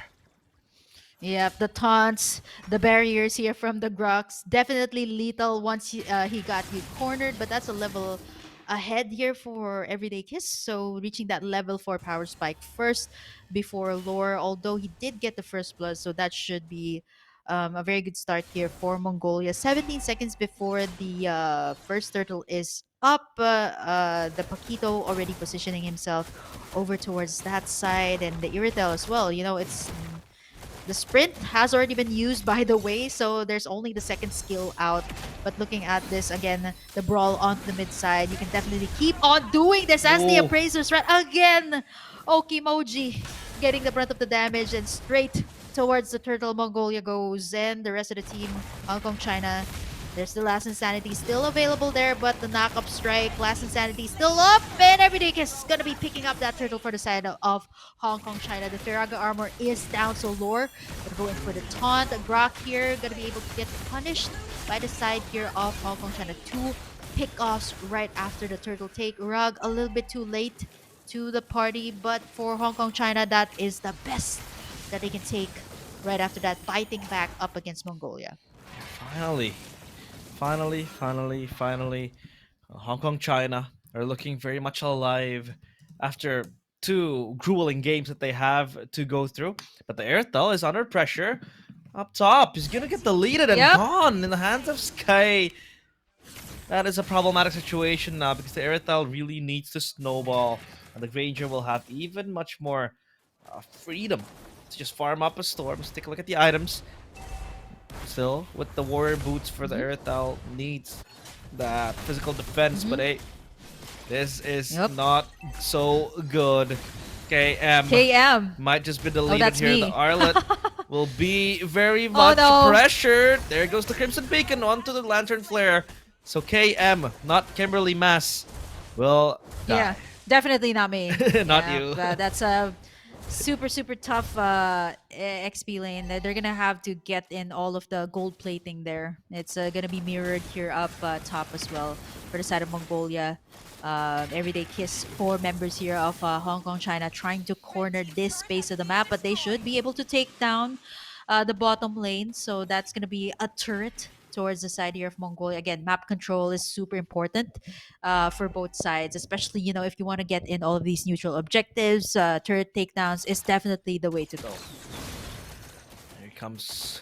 B: Yep, the taunts, the barriers here from the Grox, definitely lethal once he got you cornered, but that's a level ahead here for Everyday Kiss. So reaching that level 4 power spike first before Lore, although he did get the first blood, so that should be a very good start here for Mongolia. 17 seconds before the first turtle is up, the Paquito already positioning himself over towards that side, and the Iritel as well. It's the sprint has already been used, by the way, so there's only the second skill out. But looking at this again, the brawl on the mid side, you can definitely keep on doing this as the appraisers right again. Okimoji getting the brunt of the damage, and straight towards the turtle Mongolia goes, and the rest of the team, Hong Kong China. There's the last insanity still available there, but the knock-up strike, last insanity still up, and Everyday Kiss is gonna be picking up that turtle for the side of Hong Kong China. The Firaga armor is down, so Lore gonna go in for the taunt. Grok here gonna be able to get punished by the side here of Hong Kong China. Two pickoffs right after the turtle take. Rug a little bit too late to the party, but for Hong Kong China, that is the best that they can take right after that, fighting back up against Mongolia.
A: Finally, Hong Kong, China are looking very much alive after two grueling games that they have to go through. But the Airtel is under pressure. Up top, he's gonna get deleted and gone in the hands of Sky. That is a problematic situation now because the Airtel really needs to snowball, and the Granger will have even much more freedom to just farm up a storm. Let's take a look at the items. Still, with the warrior boots for the Earthal, needs that physical defense, but hey, this is
B: Yep.
A: not so good. KM
B: KM.
A: might just be
B: Oh,
A: deleted
B: that's
A: here. The
B: me.
A: Arlet will be very
B: Oh
A: much
B: no.
A: pressured. There goes the Crimson Beacon onto the Lantern Flare. So KM, not Kimberly Mass, will
B: Yeah,
A: die.
B: definitely not me.
A: Not
B: Yeah,
A: you.
B: that's a super tough XP lane. They're gonna have to get in all of the gold plating there. It's gonna be mirrored here up top as well for the side of Mongolia. Everyday kiss for members here of Hong Kong, China, trying to corner this space of the map, but they should be able to take down the bottom lane. So that's gonna be a turret towards the side here of Mongolia. Again, map control is super important for both sides, especially if you want to get in all of these neutral objectives. Turret takedowns is definitely the way to go.
A: Here comes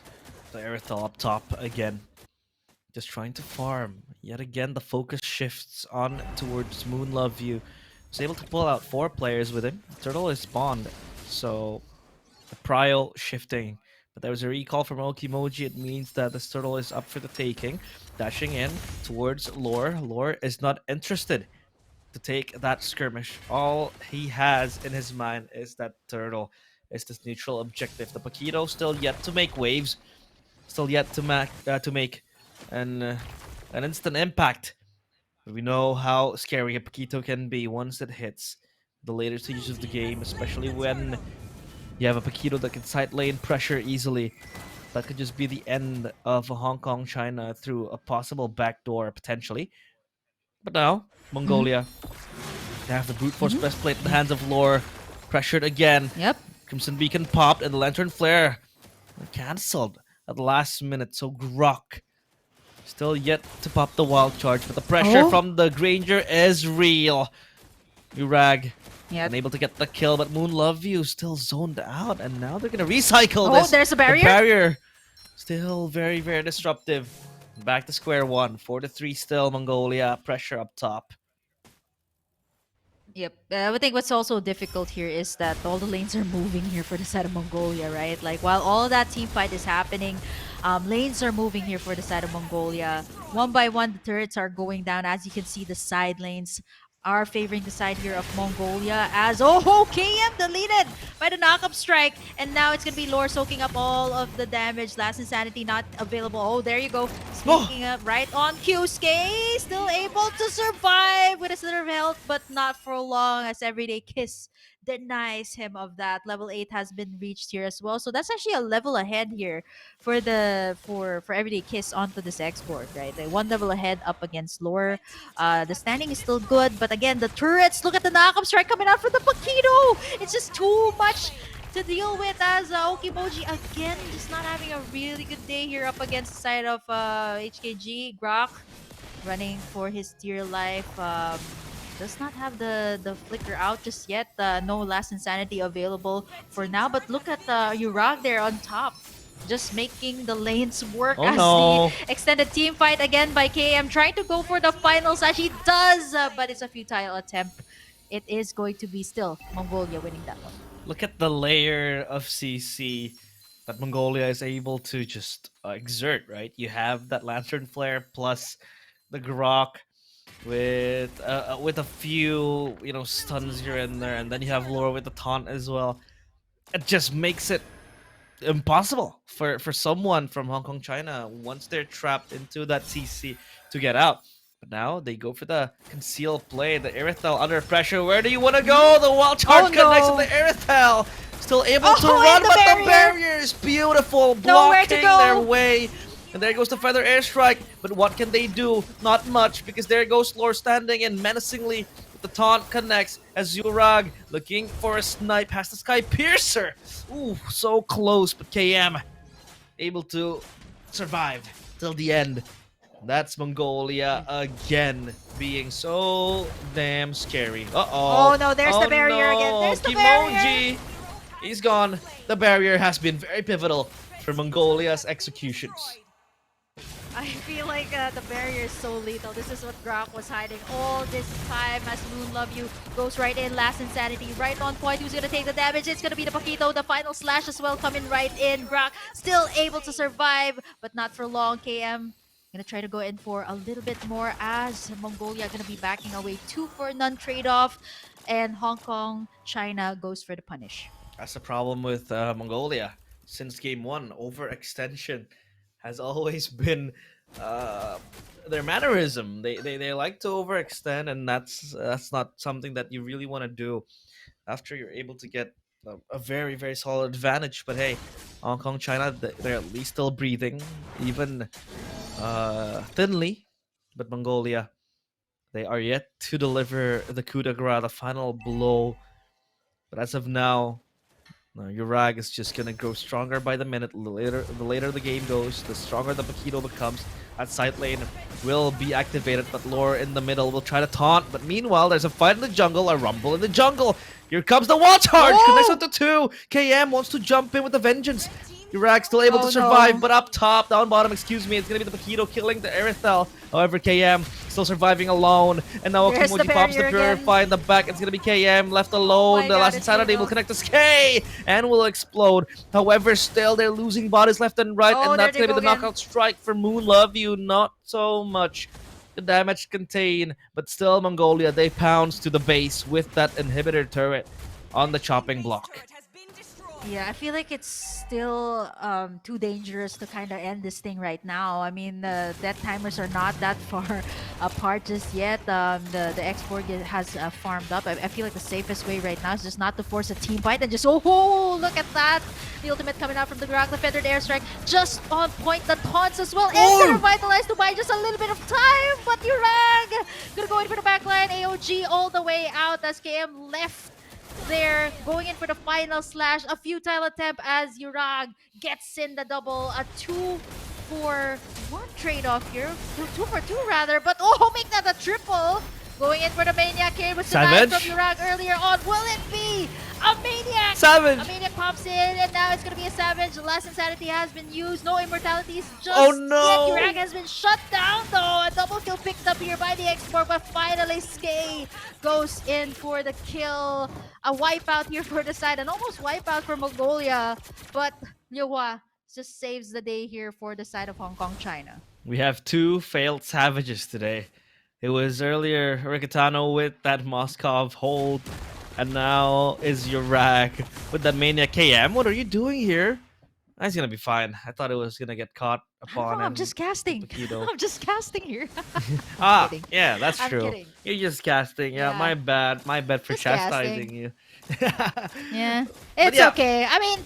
A: the Erythal up top again. Just trying to farm. Yet again, the focus shifts on towards Mlbb. Was able to pull out 4 players with him. Turtle is spawned, so the prio shifting. But there was a recall from Okimoji. It means that this turtle is up for the taking. Dashing in towards Lore. Lore is not interested to take that skirmish. All he has in his mind is that turtle is this neutral objective. The Paquito still yet to make waves. Still yet to make an instant impact. But we know how scary a Paquito can be once it hits the later stages of the game, especially when you have a Paquito that can side lane pressure easily. That could just be the end of Hong Kong, China through a possible backdoor potentially. But now,
B: Mhm.
A: Mongolia, they have the brute force
B: Mhm.
A: breastplate in the hands of Lore. Pressured again.
B: Yep.
A: Crimson Beacon popped and the Lantern Flare cancelled at the last minute. So Grok still yet to pop the wild charge, but the pressure
B: Oh.
A: from the Granger is real. Urag
B: Yep.
A: unable to get the kill, but Moon Love You still zoned out, and now they're gonna recycle
B: Oh,
A: this.
B: there's a
A: The
B: barrier.
A: barrier still very disruptive. Back to square one. 4-3 still. Mongolia pressure up top.
B: Yep. I think what's also difficult here is that all the lanes are moving here for the side of Mongolia, right? Like while all that team fight is happening, lanes are moving here for the side of Mongolia. One by one, the turrets are going down. As you can see, the side lanes are favoring the side here of Mongolia as KM deleted by the knockup strike, and now it's gonna be Lore soaking up all of the damage. Last Insanity not available. Oh, there you go. Sneaking up right on Kyusuke, still able to survive with a sliver of health, but not for long as Everyday Kiss denies him of that. Level 8 has been reached here as well. So that's actually a level ahead here for for Everyday Kiss onto this export, right? Like 1 level ahead up against Lore. The standing is still good, but again, the turrets, look at the knockup strike coming out from the Paquito. It's just too much to deal with as Okimoji again just not having a really good day here up against the side of HKG. Grok running for his dear life. Does not have the flicker out just yet. No last insanity available for now. But look at Urag there on top. Just making the lanes work
A: Oh
B: as the
A: no.
B: extended team fight again by KM. Trying to go for the finals as he does. But it's a futile attempt. It is going to be still Mongolia winning that one.
A: Look at the layer of CC that Mongolia is able to just exert, right? You have that Lantern Flare plus the Grok with a few, stuns here and there, and then you have Lore with the taunt as well. It just makes it impossible for someone from Hong Kong, China, once they're trapped into that CC to get out. But now they go for the concealed play. The Irithel under pressure. Where do you want to go? The wild charge connects
B: no.
A: with the Irithel. Still able to
B: Oh,
A: run,
B: and the
A: but
B: barrier.
A: the barrier is beautiful,
B: Nowhere to
A: blocking
B: go.
A: their way. And there goes the Feather Airstrike. But what can they do? Not much, because there goes Lore standing in menacingly. The taunt connects as Zurag looking for a snipe. Has the Sky Piercer. Ooh, so close, but KM able to survive till the end. That's Mongolia again being so damn scary. Uh-oh.
B: Oh no, there's
A: Oh
B: the barrier again.
A: no,
B: There's the barrier.
A: Kimoji. He's gone. The barrier has been very pivotal for Mongolia's executions.
B: I feel like the barrier is so lethal. This is what Grok was hiding all this time as Mlbb goes right in. Last Insanity right on point. Who's going to take the damage? It's going to be the Paquito. The final slash as well coming right in. Grok still able to survive, but not for long. KM going to try to go in for a little bit more as Mongolia going to be backing away. 2-for-none trade-off. And Hong Kong, China goes for the punish.
A: That's the problem with Mongolia. Since game one, overextension has always been uh, their mannerism. They like to overextend, and that's not something that you really want to do after you're able to get a very very solid advantage. But hey, Hong Kong, China, they're at least still breathing, even thinly. But Mongolia, they are yet to deliver the coup de grace, the final blow. But as of now, no, your rag is just gonna grow stronger by the minute. The later the game goes, the stronger the Paquito becomes. That side lane will be activated, but Lore in the middle will try to taunt. But meanwhile, there's a fight in the jungle, a rumble in the jungle. Here comes the wall charge, connects up to 2. KM wants to jump in with a vengeance. Urag still able to survive,
B: no.
A: but up top, down bottom, excuse me, it's gonna be the Paquito killing the Erithel. However, KM still surviving alone, and now
B: There's the
A: Okimoji pops the
B: barrier
A: Purify in the back. It's gonna be KM left alone.
B: my
A: The
B: God,
A: last
B: it's
A: Insanity will
B: Bruno.
A: connect to Skay and will explode. However, still they're losing bodies left and right,
B: Oh,
A: and
B: there
A: that's
B: they
A: gonna be
B: go
A: the
B: again.
A: knockout strike for Mlbb. Not so much. The damage contained, but still Mongolia, they pounce to the base with that inhibitor turret on the chopping block.
B: Yeah, I feel like it's still too dangerous to kind of end this thing right now. I mean, death timers are not that far apart just yet. The export has farmed up. I feel like the safest way right now is just not to force a team fight and just look at that. The ultimate coming out from the Grok, the feathered airstrike just on point. The taunts as well. And the revitalize to buy just a little bit of time. But Urag gonna go in for the backline. AOG all the way out as KM left there, going in for the final slash. A futile attempt as Urag gets in the double. A 2-for-1 trade-off here. 2-for-2 rather, but make that a triple. Going in for the Maniac here with denied from
A: Savage.
B: Urag earlier on. Will it be a Maniac?
A: Savage!
B: A Maniac pops in, and now it's going to be a Savage. The last Insanity has been used. No Immortalities just
A: Oh, no!
B: yet. Urag has been shut down, though. A double kill picked up here by the export, but finally Skay goes in for the kill. A wipeout here for the side, an almost wipeout for Mongolia, but Liuhua just saves the day here for the side of Hong Kong, China.
A: We have 2 failed Savages today. It was earlier Rikitano with that Moskov hold, and now is Urag with that Maniac. KM, what are you doing here? That's gonna be fine. I thought it was gonna get caught
B: I don't
A: upon.
B: know, I'm
A: and
B: just casting.
A: Paquito.
B: I'm just casting here.
A: Ah,
B: kidding.
A: yeah, that's
B: I'm
A: true.
B: kidding.
A: You're just casting. Yeah,
B: Yeah.
A: my bad. My bad for
B: Just
A: chastising
B: casting.
A: you.
B: Yeah,
A: But
B: it's
A: yeah.
B: okay. I mean,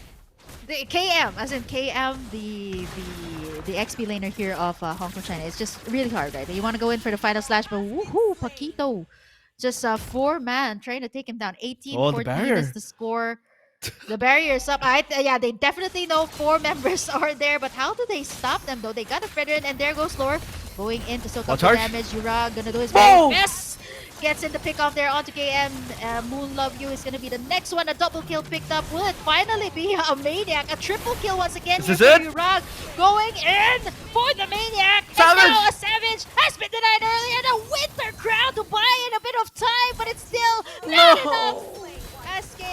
B: the KM, as in KM, the XP laner here of Hong Kong, China. It's just really hard, right? You want to go in for the final slash, but woohoo, Paquito. Just 4-man trying to take him down. 18-14
A: Oh, the
B: is
A: barrier.
B: the score. The barrier's up. Yeah, they definitely know 4 members are there, but how do they stop them though? They got a Feather in, and there goes Lore going in to soak
A: Wall
B: up the
A: charge.
B: damage. Urag gonna do his
A: Boom!
B: very best. Gets in the pick off there onto KM. Mlbb is gonna be the next one. A double kill picked up. Will it finally be a Maniac? A triple kill once again.
A: This
B: here
A: is
B: for
A: it?
B: Urag going in for the Maniac.
A: Savage!
B: And now a Savage has been denied earlier. The Winter Crown to buy in a bit of time, but it's still not enough. SK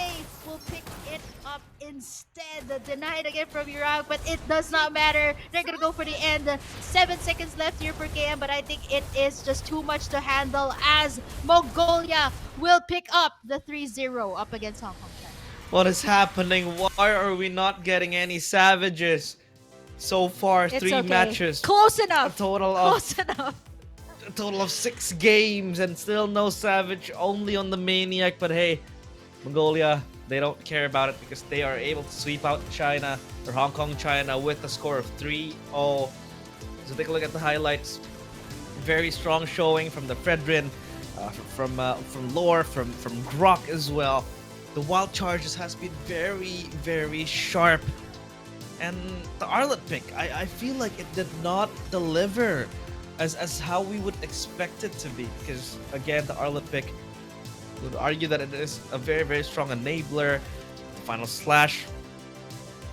B: will pick it up instead. Denied again from Urag, but it does not matter. They're gonna go for the end. 7 seconds left here for KM, but I think it is just too much to handle as Mongolia will pick up the 3-0 up against Hong Kong.
A: What is happening? Why are we not getting any Savages? So far,
B: It's
A: 3
B: okay.
A: matches.
B: Close
A: A
B: enough.
A: total of
B: Close enough.
A: 6 games, and still no Savage. Only on the Maniac. But hey, Mongolia, they don't care about it because they are able to sweep out China or Hong Kong, China with a score of 3-0. So take a look at the highlights. Very strong showing from the Fredrin, from Lore, from Grok as well. The wild charges has been very, very sharp. And the Arlet pick, I feel like it did not deliver as how we would expect it to be. Because again, the Arlet pick would argue that it is a very, very strong enabler. The final slash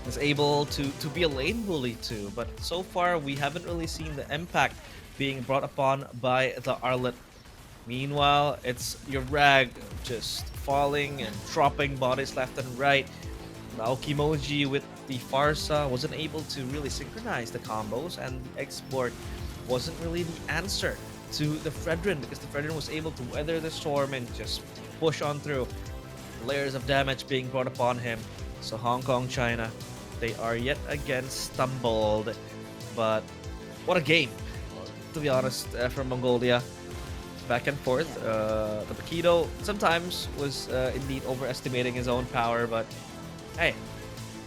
A: is able to be a lane bully too. But so far, we haven't really seen the impact being brought upon by the Arlet. Meanwhile, it's your rag just falling and dropping bodies left and right. Naokimoji with the Farsa wasn't able to really synchronize the combos, and the export wasn't really the answer to the Fredrin, because the Fredrin was able to weather the storm and just push on through. Layers of damage being brought upon him. So Hong Kong, China, they are yet again stumbled. But what a game, to be honest, from Mongolia. Back and forth. The Paquito sometimes was indeed overestimating his own power, but hey,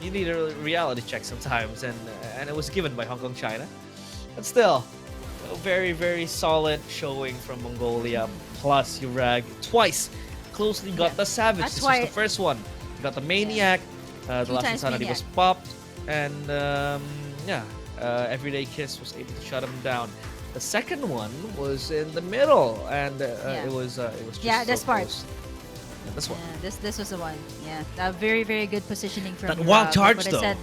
A: you need a reality check sometimes, and it was given by Hong Kong, China. But still, a very, very solid showing from Mongolia. Plus, Urag twice closely got the Savage.
B: That's
A: This
B: why-
A: was the first one. Got the Maniac. The
B: Two
A: last
B: times
A: Insanity was
B: Maniac.
A: popped. And Everyday Kiss was able to shut him down. The second one was in the middle, and it was just
B: this
A: so
B: part.
A: close. Yeah, this one.
B: Yeah, this was the one. Yeah, very very good positioning from
A: That wild
B: like
A: charge,
B: what I
A: though.
B: said.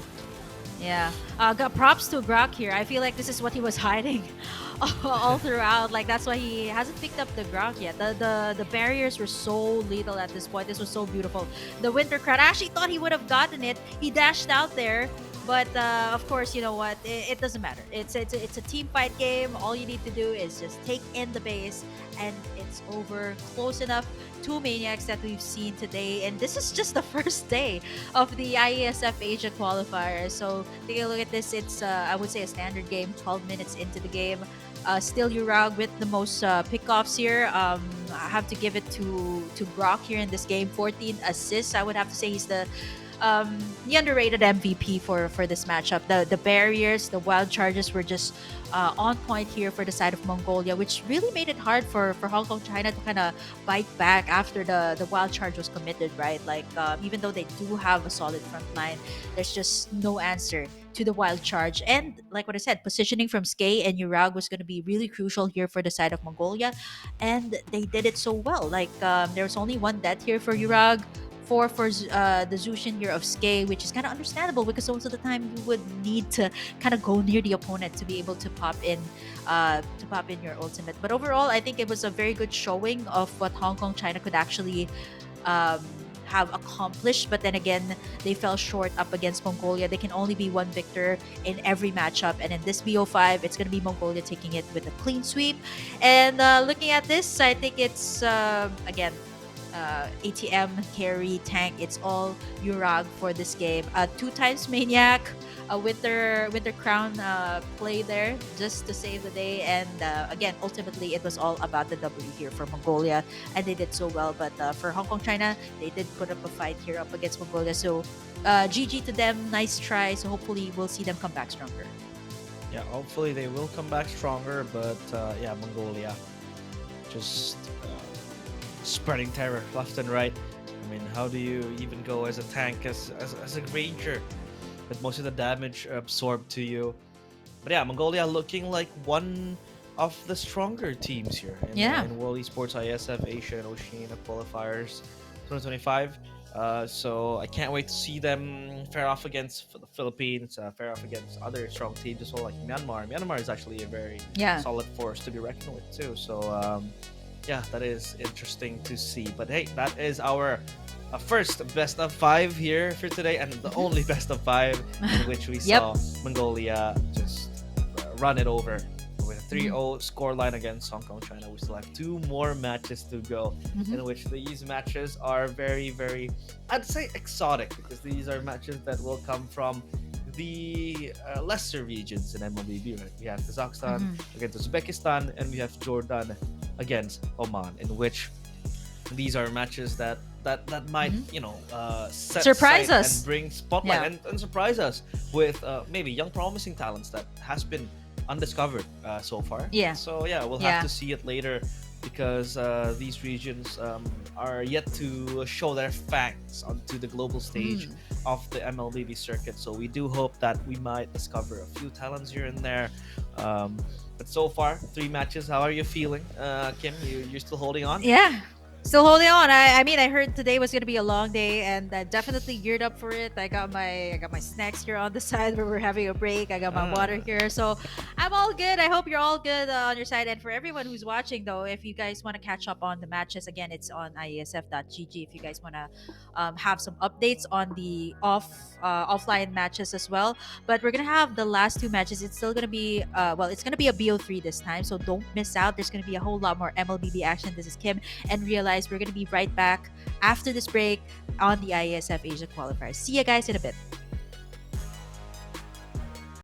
B: Yeah, got props to Grok here. I feel like this is what he was hiding all throughout. Like that's why he hasn't picked up the Grok yet. The barriers were so lethal at this point. This was so beautiful. The Winter Crown. I actually thought he would have gotten it. He dashed out there. But of course, you know what? It doesn't matter. It's a team fight game. All you need to do is just take in the base, and it's over. Close enough. Two maniacs that we've seen today, and this is just the first day of the IESF Asia qualifier. So take a look at this. It's I would say a standard game. 12 minutes into the game. Still Urag with the most pickoffs here. I have to give it to Brock here in this game. 14 assists. I would have to say he's the underrated MVP for this matchup. The barriers, the wild charges were just on point here for the side of Mongolia, which really made it hard for Hong Kong China to kind of bite back after the wild charge was committed, right? Like even though they do have a solid front line, there's just no answer to the wild charge. And like what I said, positioning from Skay and Urag was going to be really crucial here for the side of Mongolia, and they did it so well. Like there was only one death here for Urag, four for the Zushin here of Skay, which is kind of understandable because most of the time you would need to kind of go near the opponent to be able to pop in your ultimate. But overall, I think it was a very good showing of what Hong Kong China could actually um, have accomplished. But then again, they fell short up against Mongolia. They can only be one victor in every matchup, and in this BO5, it's going to be Mongolia taking it with a clean sweep. And looking at this, I think it's again ATM, carry, tank. It's all Urag for this game. Two times Maniac, a Winter Crown play there just to save the day. And again, ultimately, it was all about the W here for Mongolia, and they did so well. But for Hong Kong China, they did put up a fight here up against Mongolia. So GG to them, nice try. So hopefully, we'll see them come back stronger.
A: Yeah, hopefully they will come back stronger. But yeah, Mongolia just spreading terror left and right. I mean, how do you even go as a tank, as a ranger, with most of the damage absorbed to you? But yeah, Mongolia looking like one of the stronger teams here in World Esports ISF Asia and Oceania Qualifiers 2025. So I can't wait to see them fare off against the Philippines, fare off against other strong teams as well, like Myanmar. Myanmar is actually a very solid force to be reckoned with too. So yeah, that is interesting to see. But hey, that is our first best of 5 here for today, and the only best of 5 in which we saw Mongolia just run it over with a 3-0 scoreline against Hong Kong China. We still have 2 more matches to go, in which these matches are very, very, I'd say, exotic, because these are matches that will come from the lesser regions in Mlbb. Right? We have Kazakhstan against Uzbekistan, and we have Jordan against Oman, in which these are matches that might
B: surprise
A: sight
B: us
A: and bring spotlight and surprise us with maybe young promising talents that has been undiscovered so far. So yeah, we'll have to see it later, because these regions are yet to show their facts onto the global stage of the Mlbb circuit. So we do hope that we might discover a few talents here and there. But so far, 3 matches. How are you feeling, Kim? You're still holding on?
B: Yeah. Still holding on. I mean, I heard today was gonna be a long day, and I'm definitely geared up for it. I got my snacks here on the side where we're having a break. I got my water
A: Ah.
B: here, so I'm all good. I hope you're all good on your side. And for everyone who's watching, though, if you guys want to catch up on the matches, again, it's on iesf.gg. If you guys want to have some updates on the offline matches as well, but we're gonna have the last two matches. It's still gonna be well, it's gonna be a BO3 this time, so don't miss out. There's gonna be a whole lot more MLBB action. This is Kim, and realize we're going to be right back after this break on the ISF Asia qualifiers. See you guys in a bit.